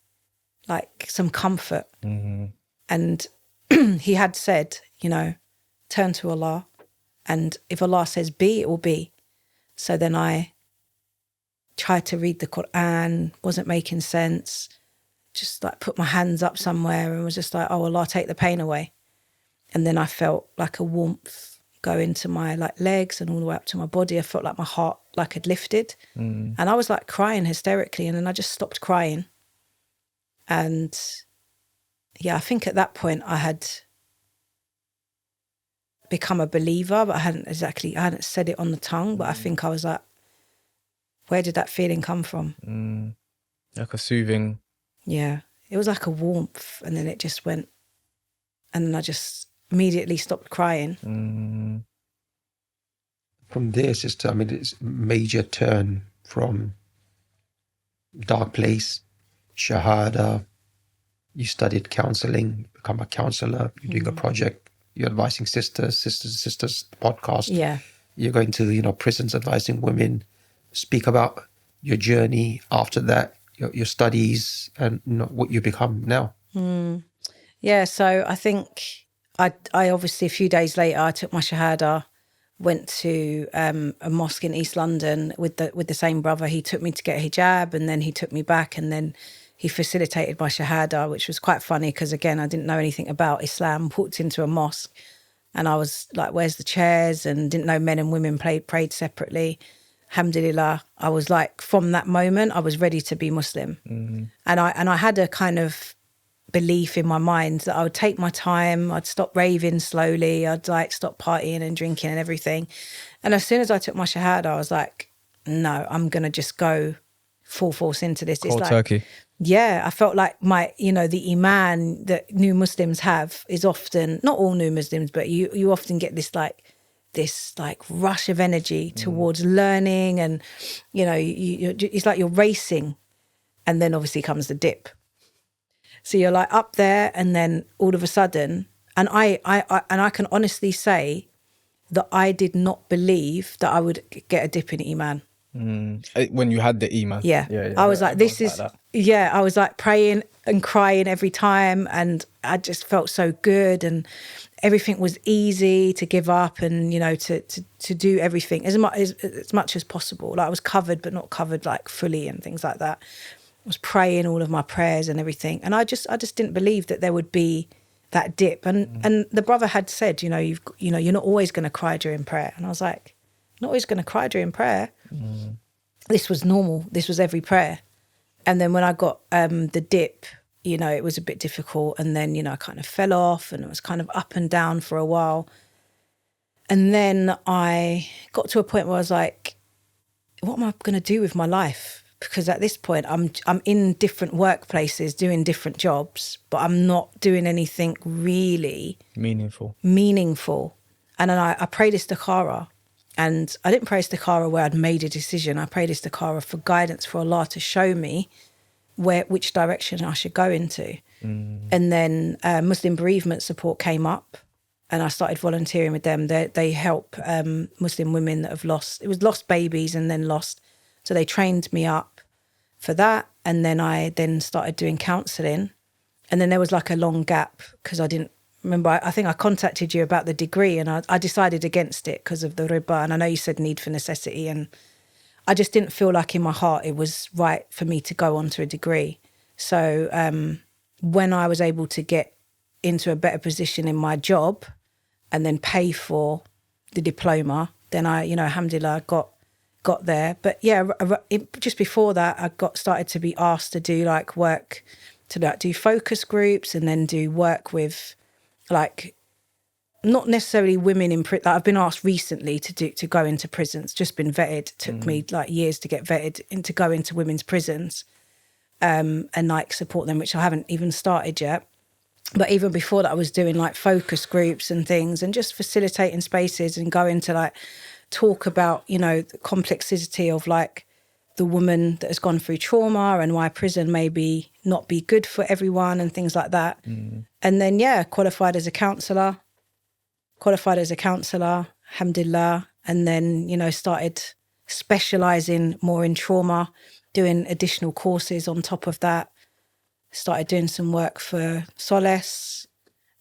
some comfort. And he had said, you know, turn to Allah, and if Allah says be, it will be. So then I tried to read the Quran, wasn't making sense. Just put my hands up somewhere and was just like, oh, Allah, take the pain away. And then I felt like a warmth go into my legs and all the way up to my body. I felt like my heart had lifted. And I was crying hysterically, and then I just stopped crying. And yeah, I think at that point I had become a believer, but I hadn't said it on the tongue, but I think I was like, where did that feeling come from? Like a soothing. Yeah, it was like a warmth, and then it just went, and then I just immediately stopped crying. From there, sister, I mean, it's a major turn from dark place, shahada. You studied counselling, become a counsellor. You're doing a project. You're advising sisters, podcast. Yeah, you're going to, you know, prisons, advising women. Speak about your journey after that. Your studies, and you know, what you become now. Yeah, so I think I obviously a few days later I took my shahada, went to a mosque in East London with the same brother. He took me to get a hijab, and then he took me back, and then he facilitated my shahada, which was quite funny because, again, I didn't know anything about Islam. Walked into a mosque and I was like, where's the chairs? And didn't know men and women prayed separately. Alhamdulillah, I was from that moment, I was ready to be Muslim. And I had a kind of belief in my mind that I would take my time, I'd stop raving slowly, I'd stop partying and drinking and everything. And as soon as I took my shahada, I was like, no, I'm going to just go full force into this. Cold turkey. Yeah, I felt like the iman that new Muslims have is often, not all new Muslims, but you often get this rush of energy towards learning, and you know, it's like you're racing, and then obviously comes the dip. So you're up there, and then all of a sudden, and I can honestly say that I did not believe that I would get a dip in iman. When you had the iman. Yeah. I was like, this is, I was praying and crying every time, and I just felt so good, and everything was easy to give up, and, you know, to do everything as much as possible. I was covered, but not covered fully and things like that. I was praying all of my prayers and everything. And I just didn't believe that there would be that dip. And the brother had said, you're not always going to cry during prayer. And I was like, not always going to cry during prayer. this was normal. This was every prayer. And then when I got the dip, you know, it was a bit difficult. And then, you know, I kind of fell off and it was kind of up and down for a while. And then I got to a point where I was like, what am I going to do with my life? Because at this point, I'm in different workplaces doing different jobs, but I'm not doing anything really meaningful. And then I prayed istikhara. And I didn't pray istikhara where I'd made a decision. I prayed istikhara for guidance for Allah to show me which direction I should go into. And then Muslim bereavement support came up and I started volunteering with them. They help Muslim women that have lost babies and then lost. So they trained me up for that. And then I started doing counselling. And then there was like a long gap because I didn't remember. I think I contacted you about the degree and I decided against it because of the riba. And I know you said need for necessity. And I just didn't feel like in my heart it was right for me to go on to a degree. So when I was able to get into a better position in my job and then pay for the diploma, then I, you know, alhamdulillah, got there. But yeah, just before that, I started to be asked to do like work, to like do focus groups and then do work with like, not necessarily women in prison. Like I've been asked recently to go into prisons, just been vetted. It took me like years to get vetted and to go into women's prisons and like support them, which I haven't even started yet. But even before that, I was doing like focus groups and things and just facilitating spaces and going to like talk about, you know, the complexity of like the woman that has gone through trauma and why prison may not be good for everyone and things like that. And then, yeah, qualified as a counsellor, alhamdulillah. And then, you know, started specialising more in trauma, doing additional courses on top of that. Started doing some work for Solace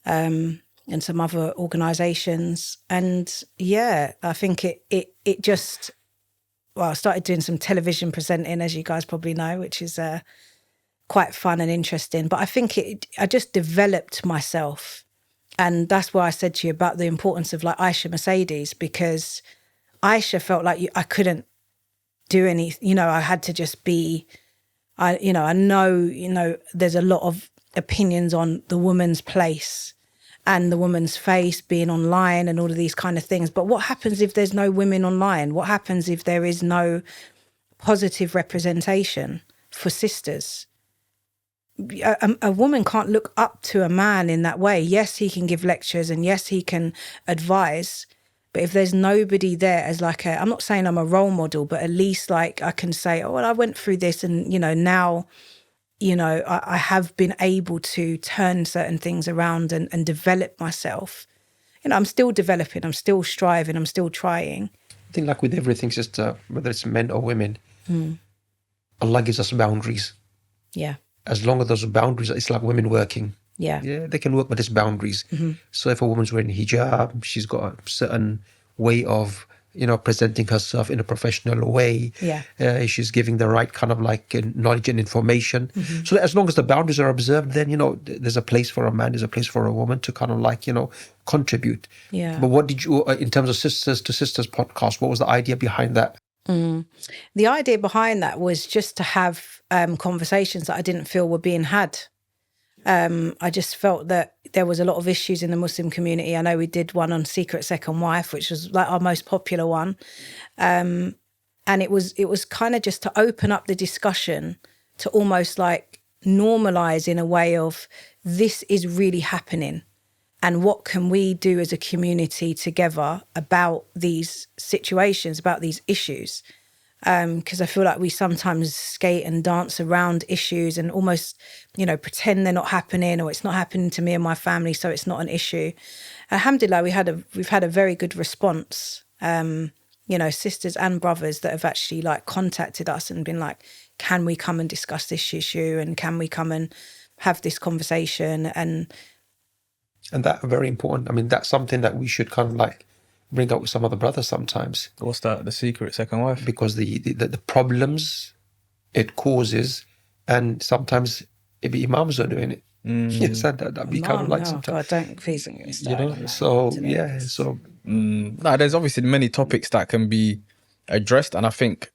and some other organisations. And yeah, I think it just, well, I started doing some television presenting, as you guys probably know, which is quite fun and interesting. But I think I just developed myself. And that's why I said to you about the importance of like Ayesha Mercedes, because Aysha felt like I couldn't do any, you know, I had to just be, I know, there's a lot of opinions on the woman's place and the woman's face being online and all of these kind of things. But what happens if there's no women online? What happens if there is no positive representation for sisters? A woman can't look up to a man in that way. Yes, he can give lectures and yes, he can advise. But if there's nobody there as like I'm not saying I'm a role model, but at least like I can say, oh, well, I went through this and, you know, now, you know, I have been able to turn certain things around and develop myself. You know, I'm still developing, I'm still striving, I'm still trying. I think like with everything, sister, whether it's men or women, Allah gives us boundaries. Yeah. As long as those boundaries, it's like women working. Yeah, they can work, but there's boundaries. So if a woman's wearing hijab, she's got a certain way of, you know, presenting herself in a professional way. Yeah, she's giving the right kind of like knowledge and information. So as long as the boundaries are observed, then, you know, there's a place for a man, there's a place for a woman to kind of like, you know, contribute. Yeah. But what did you, in terms of Sisters to Sisters podcast, what was the idea behind that? The idea behind that was just to have conversations that I didn't feel were being had. I just felt that there was a lot of issues in the Muslim community. I know we did one on Secret Second Wife, which was like our most popular one. And it was kind of just to open up the discussion to almost like normalize in a way of this is really happening. And what can we do as a community together about these situations, about these issues? Because I feel like we sometimes skate and dance around issues and almost, you know, pretend they're not happening or it's not happening to me and my family, so it's not an issue. Alhamdulillah, we've had a very good response. You know, sisters and brothers that have actually like contacted us and been like, can we come and discuss this issue and can we come and have this conversation? And that very important. I mean, that's something that we should kind of like bring up with some other brothers sometimes. What's that? The Secret Second Wife? Because the problems it causes, and sometimes maybe imams are doing it. Yes, that be kind of like sometimes. God, don't please. You know, so yeah, so. No, there's obviously many topics that can be addressed, and I think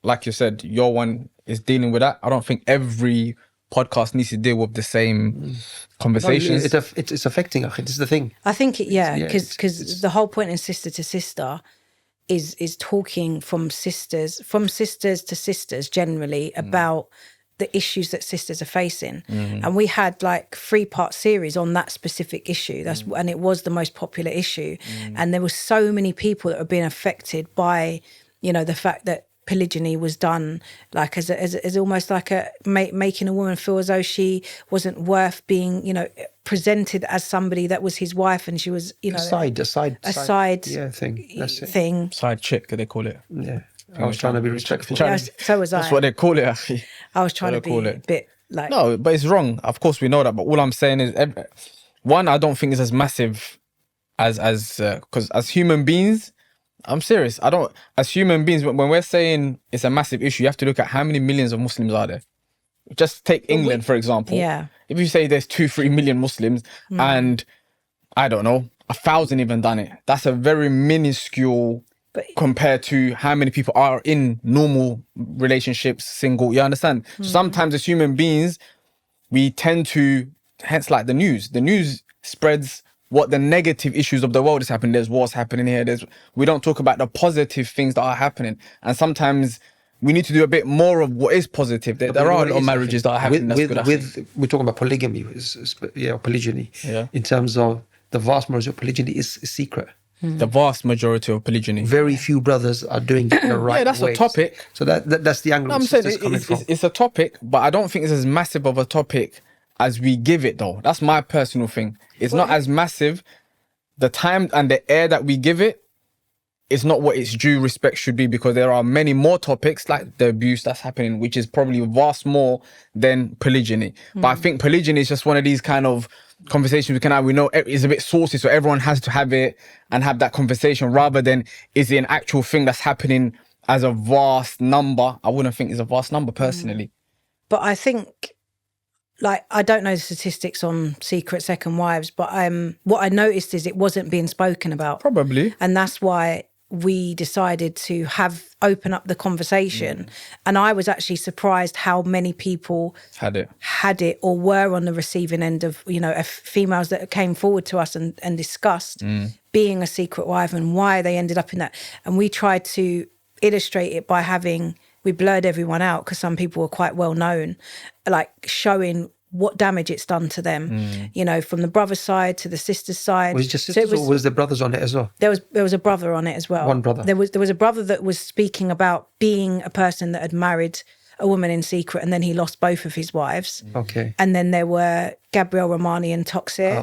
like you said, your one is dealing with that. I don't think every podcast needs to deal with the same conversations. It's affecting us. This is the thing. I think because it's- the whole point in Sister to Sister is talking from sisters to sisters generally about the issues that sisters are facing. And we had like 3-part series on that specific issue. And it was the most popular issue. And there were so many people that were being affected by, you know, the fact that polygyny was done like as almost like making a woman feel as though she wasn't worth being, you know, presented as somebody that was his wife, and she was, you know, a side thing. That's it. thing. Side chick, they call it. Yeah. I was trying to be respectful. Yeah, so was I. That's what they call it, actually. I was trying to be a bit like... No, but it's wrong. Of course, we know that. But all I'm saying is, one, I don't think it's as massive as because as human beings, I'm serious. As human beings, when we're saying it's a massive issue, you have to look at how many millions of Muslims are there. Just take England, for example. Yeah. If you say there's 2-3 million Muslims and, I don't know, 1,000 even done it, that's a very minuscule compared to how many people are in normal relationships, single. You understand? Sometimes as human beings, we tend to, hence like the news spreads what the negative issues of the world is happening. There's wars happening here. We don't talk about the positive things that are happening. And sometimes we need to do a bit more of what is positive. There are a lot of marriages that are happening. We're talking about polygamy, polygyny. Yeah. In terms of the vast majority of polygyny is secret. The vast majority of polygyny. Very few brothers are doing it the right way. Yeah, that's a topic. So that's the angle I'm saying it's a topic, but I don't think it's as massive of a topic as we give it, though. That's my personal thing. It's not as massive. The time and the air that we give it is not what its due respect should be, because there are many more topics like the abuse that's happening, which is probably vast more than polygyny. But I think polygyny is just one of these kind of conversations we can have. We know it's a bit saucy, so everyone has to have it and have that conversation, rather than is it an actual thing that's happening as a vast number. I wouldn't think it's a vast number personally. But I think, like, I don't know the statistics on secret second wives, but what I noticed is it wasn't being spoken about. Probably. And that's why we decided to open up the conversation. And I was actually surprised how many people had it or were on the receiving end of, you know, females that came forward to us and discussed being a secret wife and why they ended up in that. And we tried to illustrate it by we blurred everyone out because some people were quite well known, like showing what damage it's done to them, you know, from the brother's side to the sister's side. Was it just sisters, or was the brothers on it as well? There was a brother on it as well. One brother. There was a brother that was speaking about being a person that had married a woman in secret, and then he lost both of his wives. Okay. And then there were Gabrielle Romani and Toxic,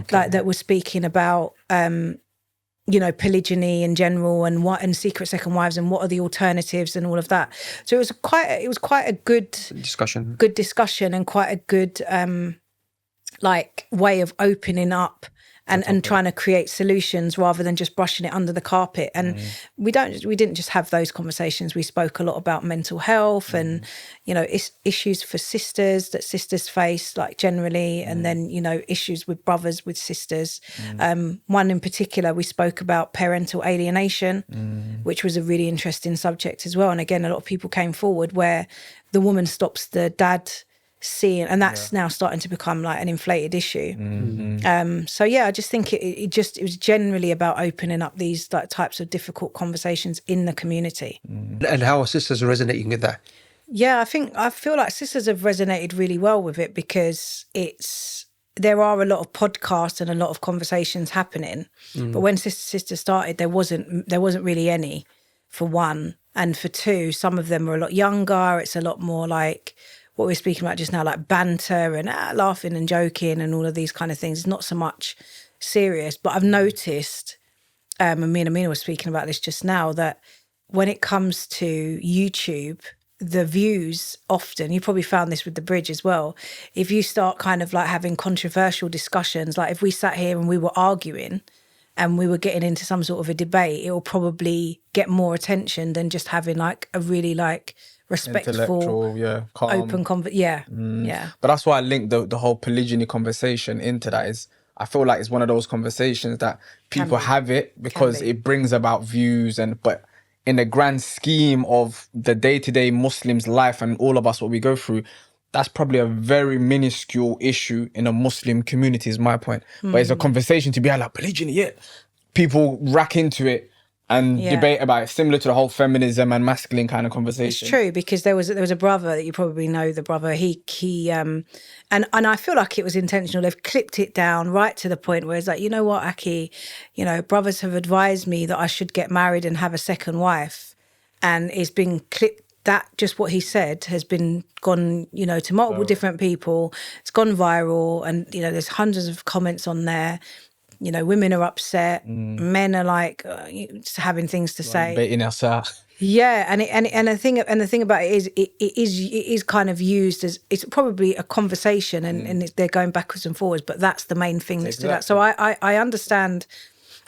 that were speaking about you know, polygyny in general and secret second wives and what are the alternatives and all of that. So it was quite a good discussion and quite a good like way of opening up and trying to create solutions rather than just brushing it under the carpet. And we didn't just have those conversations. We spoke a lot about mental health and, you know, issues for sisters that sisters face, like generally, and then, you know, issues with brothers, with sisters. One in particular, we spoke about parental alienation, which was a really interesting subject as well. And again, a lot of people came forward where the woman stops the dad seeing, and that's now starting to become like an inflated issue. So yeah, I just think it was generally about opening up these like types of difficult conversations in the community. And how are sisters resonating with that? Yeah, I feel like sisters have resonated really well with it because there are a lot of podcasts and a lot of conversations happening. But when Sister started, there wasn't really any, for one, and for two, some of them were a lot younger. It's a lot more like what we're speaking about just now, like banter and laughing and joking and all of these kind of things. It's not so much serious. But I've noticed, and me and Amina were speaking about this just now, that when it comes to YouTube, the views often, you probably found this with The Bridge as well, if you start kind of like having controversial discussions, like if we sat here and we were arguing and we were getting into some sort of a debate, it will probably get more attention than just having like a really like respectful, calm, open conversation. But that's why I linked the whole polygyny conversation into that. Is I feel like it's one of those conversations that people have it because it brings about views, but in the grand scheme of the day-to-day Muslim's life and all of us, what we go through, that's probably a very minuscule issue in a Muslim community, is my point. But it's a conversation to be had, like, polygyny, yeah. People rack into it and debate about it, similar to the whole feminism and masculine kind of conversation. It's true, because there was a brother that you probably know, the brother, and I feel like it was intentional. They've clipped it down right to the point where it's like, you know what, Aki, you know, brothers have advised me that I should get married and have a second wife. And it's been clipped. That just what he said has been gone, you know, to multiple different people. It's gone viral, and, you know, there's hundreds of comments on there. You know, women are upset. Men are like just having things to say. Baiting us out. Yeah, and the thing about it is kind of used as, it's probably a conversation, and they're going backwards and forwards. But that's the main thing that stood out. So I understand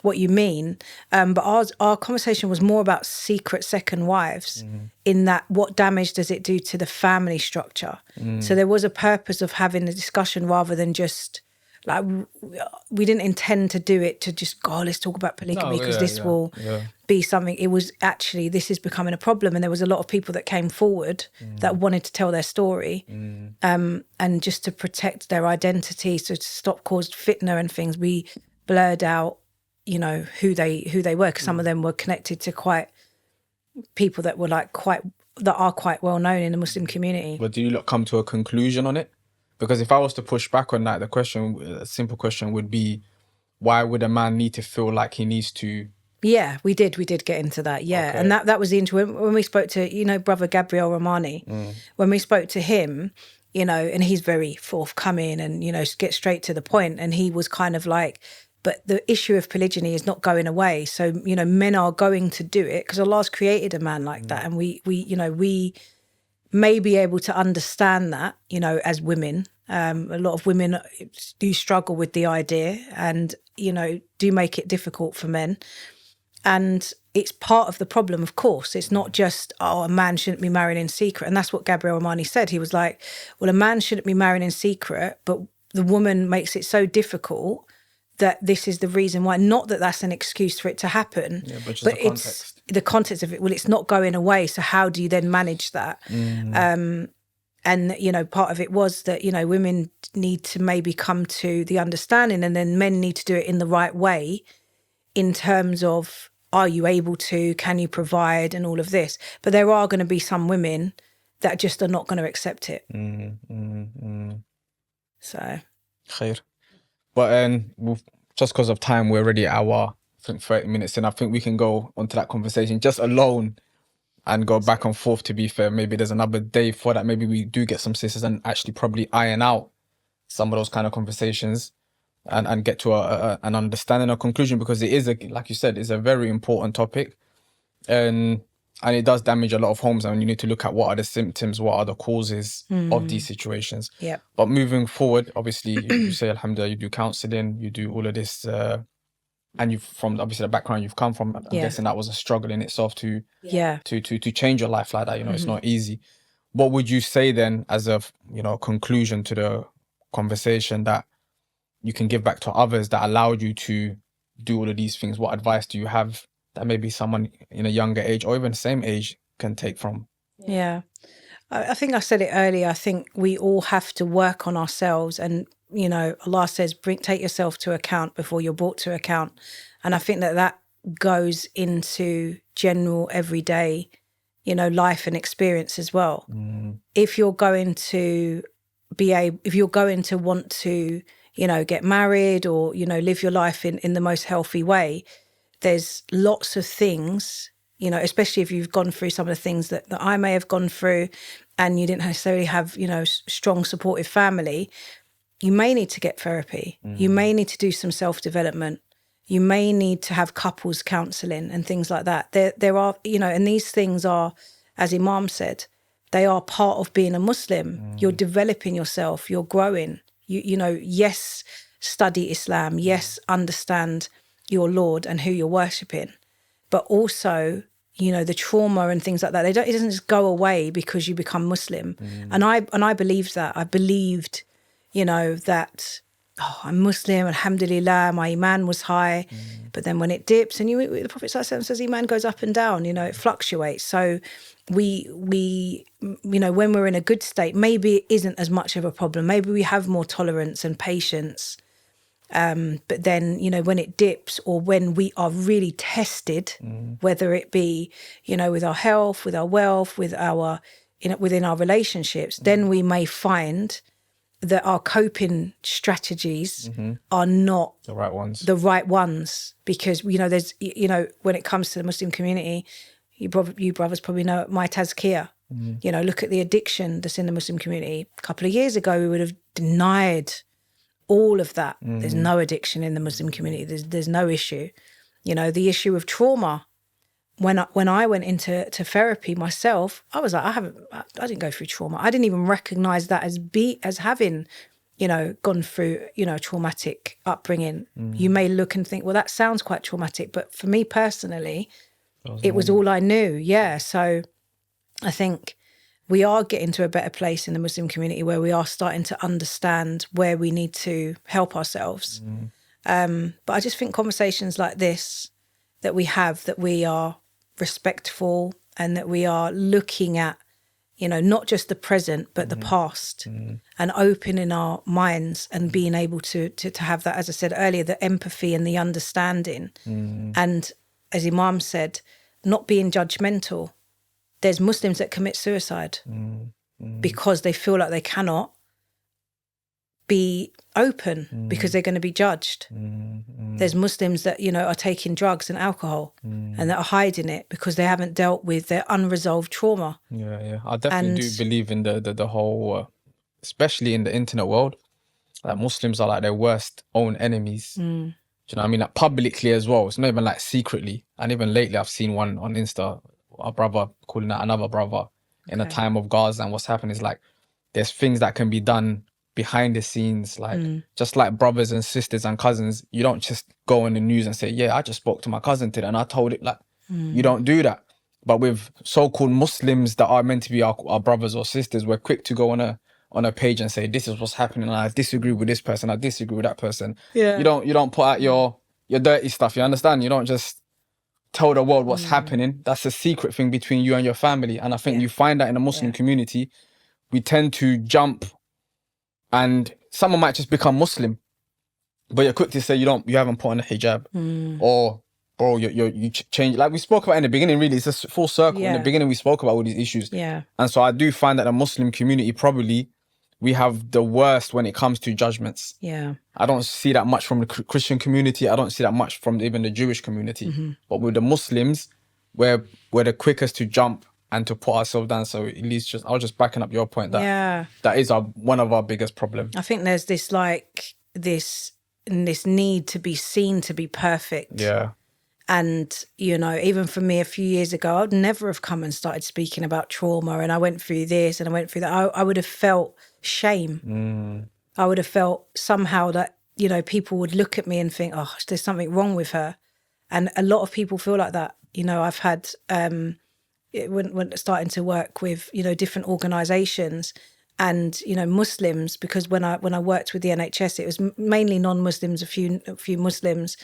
what you mean, but our conversation was more about secret second wives, in that what damage does it do to the family structure. So there was a purpose of having the discussion, rather than just like, we didn't intend to do it to just go, let's talk about polygamy because this will be something. It was actually, this is becoming a problem, and there was a lot of people that came forward that wanted to tell their story, and just to protect their identity, so to stop caused fitna and things, we blurred out, you know, who they were, because some of them were connected to quite people that were like that are quite well known in the Muslim community. But do you come to a conclusion on it? Because if I was to push back on that, a simple question would be, why would a man need to feel like he needs to? Yeah, we did get into that. Yeah, okay. And that was the when we spoke to, you know, brother Gabriel Romani, when we spoke to him, you know, and he's very forthcoming and, you know, get straight to the point, and he was kind of like, but the issue of polygyny is not going away. So, you know, men are going to do it because Allah's created a man like that. And we, you know, we may be able to understand that, you know, as women. A lot of women do struggle with the idea and, you know, do make it difficult for men. And it's part of the problem, of course. It's not just, oh, a man shouldn't be married in secret. And that's what Gabriel Romani said. He was like, well, a man shouldn't be married in secret, but the woman makes it so difficult that this is the reason why. Not that that's an excuse for it to happen, but it's the context of it. Well, it's not going away. So how do you then manage that? And, you know, part of it was that, you know, women need to maybe come to the understanding, and then men need to do it in the right way in terms of, are you able to, can you provide, and all of this. But there are going to be some women that just are not going to accept it. So. Khair. But just because of time, we're already at our, I think, 30 minutes in. I think we can go onto that conversation just alone and go back and forth, to be fair. Maybe there's another day for that. Maybe we do get some sisters and actually probably iron out some of those kind of conversations and get to an understanding or conclusion, because it is, like you said, it's a very important topic. And it does damage a lot of homes, and you need to look at what are the symptoms, what are the causes of these situations. Yeah. But moving forward, obviously, you say, alhamdulillah, you do counselling, you do all of this, and you've, from obviously the background you've come from, I'm guessing that was a struggle in itself to change your life like that. You know, it's not easy. What would you say then, as a, you know, conclusion to the conversation, that you can give back to others that allowed you to do all of these things? What advice do you have that maybe someone in a younger age or even the same age can take from? Yeah. I think I said it earlier. I think we all have to work on ourselves, and, you know, Allah says, take yourself to account before you're brought to account. And I think that goes into general everyday, you know, life and experience as well. If you're going to want to, you know, get married or, you know, live your life in the most healthy way, there's lots of things, you know, especially if you've gone through some of the things that I may have gone through, and you didn't necessarily have, you know, strong supportive family, you may need to get therapy. You may need to do some self-development. You may need to have couples counselling and things like that. There are, you know, and these things are, as Imam said, they are part of being a Muslim. You're developing yourself, you're growing. You know, yes, study Islam, yes, understand your Lord and who you're worshipping, but also, you know, the trauma and things like that, it doesn't just go away because you become Muslim. And I believed that. I believed, you know, that oh, I'm Muslim, alhamdulillah, my iman was high. But then when it dips, and the Prophet ﷺ says iman goes up and down, it fluctuates. So we when we're in a good state, maybe it isn't as much of a problem. Maybe we have more tolerance and patience. But then, when it dips, or when we are really tested, whether it be, with our health, with our wealth, with our, within our relationships, then we may find that our coping strategies are not The right ones. Because, there's, when it comes to the Muslim community, you brothers probably know my tazkiyah. Look at the addiction that's in the Muslim community. A couple of years ago, we would have denied all of that. There's no addiction in the Muslim community. There's no issue. The issue of trauma. When I went into therapy myself, I was like, I didn't go through trauma. I didn't even recognize that as having, gone through, a traumatic upbringing. You may look and think, well, that sounds quite traumatic, but for me personally, it was all I knew. Yeah. So I think we are getting to a better place in the Muslim community where we are starting to understand where we need to help ourselves. But I just think conversations like this that we have, that we are respectful and that we are looking at, not just the present, but the past, and opening our minds and being able to have that, as I said earlier, the empathy and the understanding. And as Imam said, not being judgmental. There's Muslims that commit suicide because they feel like they cannot be open because they're going to be judged. There's Muslims that, are taking drugs and alcohol and that are hiding it because they haven't dealt with their unresolved trauma. Yeah. I definitely do believe in the whole, especially in the internet world, that Muslims are like their worst own enemies. Do you know what I mean? Like publicly as well. It's not even like secretly. And even lately I've seen one on Insta, a brother calling out another brother in a time of Gaza, and what's happened is like there's things that can be done behind the scenes, like just like brothers and sisters and cousins. You don't just go on the news and say, yeah, I just spoke to my cousin today and I told it, like you don't do that. But with so-called Muslims that are meant to be our brothers or sisters, we're quick to go on a page and say, this is what's happening, and I disagree with this person, I disagree with that person. You don't put out your dirty stuff, you understand? You don't just tell the world what's happening. That's a secret thing between you and your family. And I think you find that in the Muslim community, we tend to jump, and someone might just become Muslim, but you're quick to say you haven't put on a hijab, or bro, you change. Like we spoke about in the beginning, really, it's a full circle. In the beginning, we spoke about all these issues. And so I do find that the Muslim community, probably, we have the worst when it comes to judgments. I don't see that much from the Christian community. I don't see that much from even the Jewish community. But with the Muslims, we're the quickest to jump and to put ourselves down. So at least I was just backing up your point that that is one of our biggest problems. I think there's this need to be seen to be perfect. And, even for me a few years ago, I'd never have come and started speaking about trauma, and I went through this and I went through that. I would have felt shame. I would have felt somehow that, people would look at me and think, oh, there's something wrong with her. And a lot of people feel like that. I've had, when starting to work with, different organisations and, Muslims, because when I worked with the NHS, it was mainly non-Muslims, a few Muslims.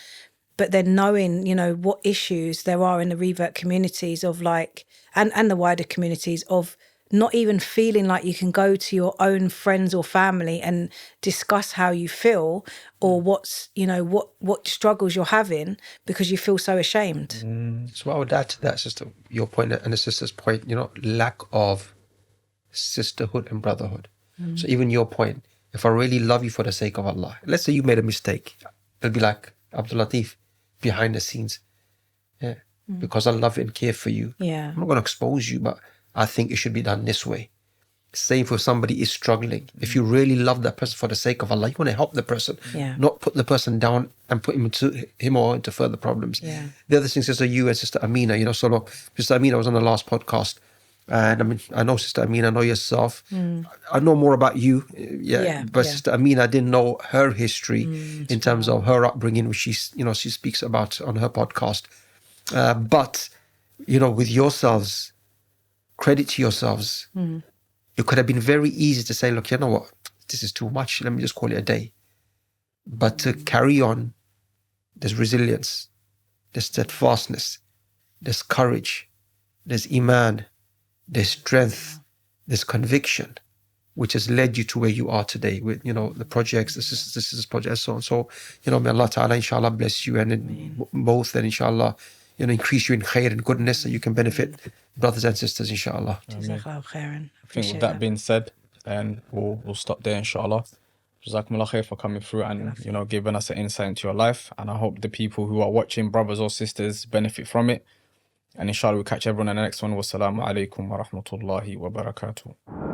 But then knowing, what issues there are in the revert communities of and the wider communities of not even feeling like you can go to your own friends or family and discuss how you feel or what's, what struggles you're having because you feel so ashamed. So what I would add to that, sister, your point and the sister's point, lack of sisterhood and brotherhood. So even your point, if I really love you for the sake of Allah, let's say you made a mistake, it'll be like Abdul Latif behind the scenes. Because I love and care for you. I'm not going to expose you, but I think it should be done this way. Same for somebody is struggling. If you really love that person for the sake of Allah, you want to help the person, not put the person down and put him or into further problems. The other thing, Sister, you and Sister Amina, Sister Amina was on the last podcast. And I know Sister Amina, I know yourself. I know more about you. But Sister Amina, I didn't know her history in terms of her upbringing, which she speaks about on her podcast. But, with yourselves, credit to yourselves. It could have been very easy to say, look, you know what? This is too much. Let me just call it a day. But to carry on, there's resilience, there's steadfastness, there's courage, there's iman, there's strength, there's conviction, which has led you to where you are today with, the projects, this is project, so on. So, may Allah Ta'ala, inshallah, bless you and both, and inshallah, increase you in khair and goodness so you can benefit brothers and sisters, inshallah. Jazakallah khairan. I think with that being said, and we'll stop there, inshallah. Jazakumullah khair for coming through and, giving us an insight into your life. And I hope the people who are watching, brothers or sisters, benefit from it. And inshallah, we'll catch everyone in the next one. Wassalamu alaikum wa rahmatullahi wa barakatuh.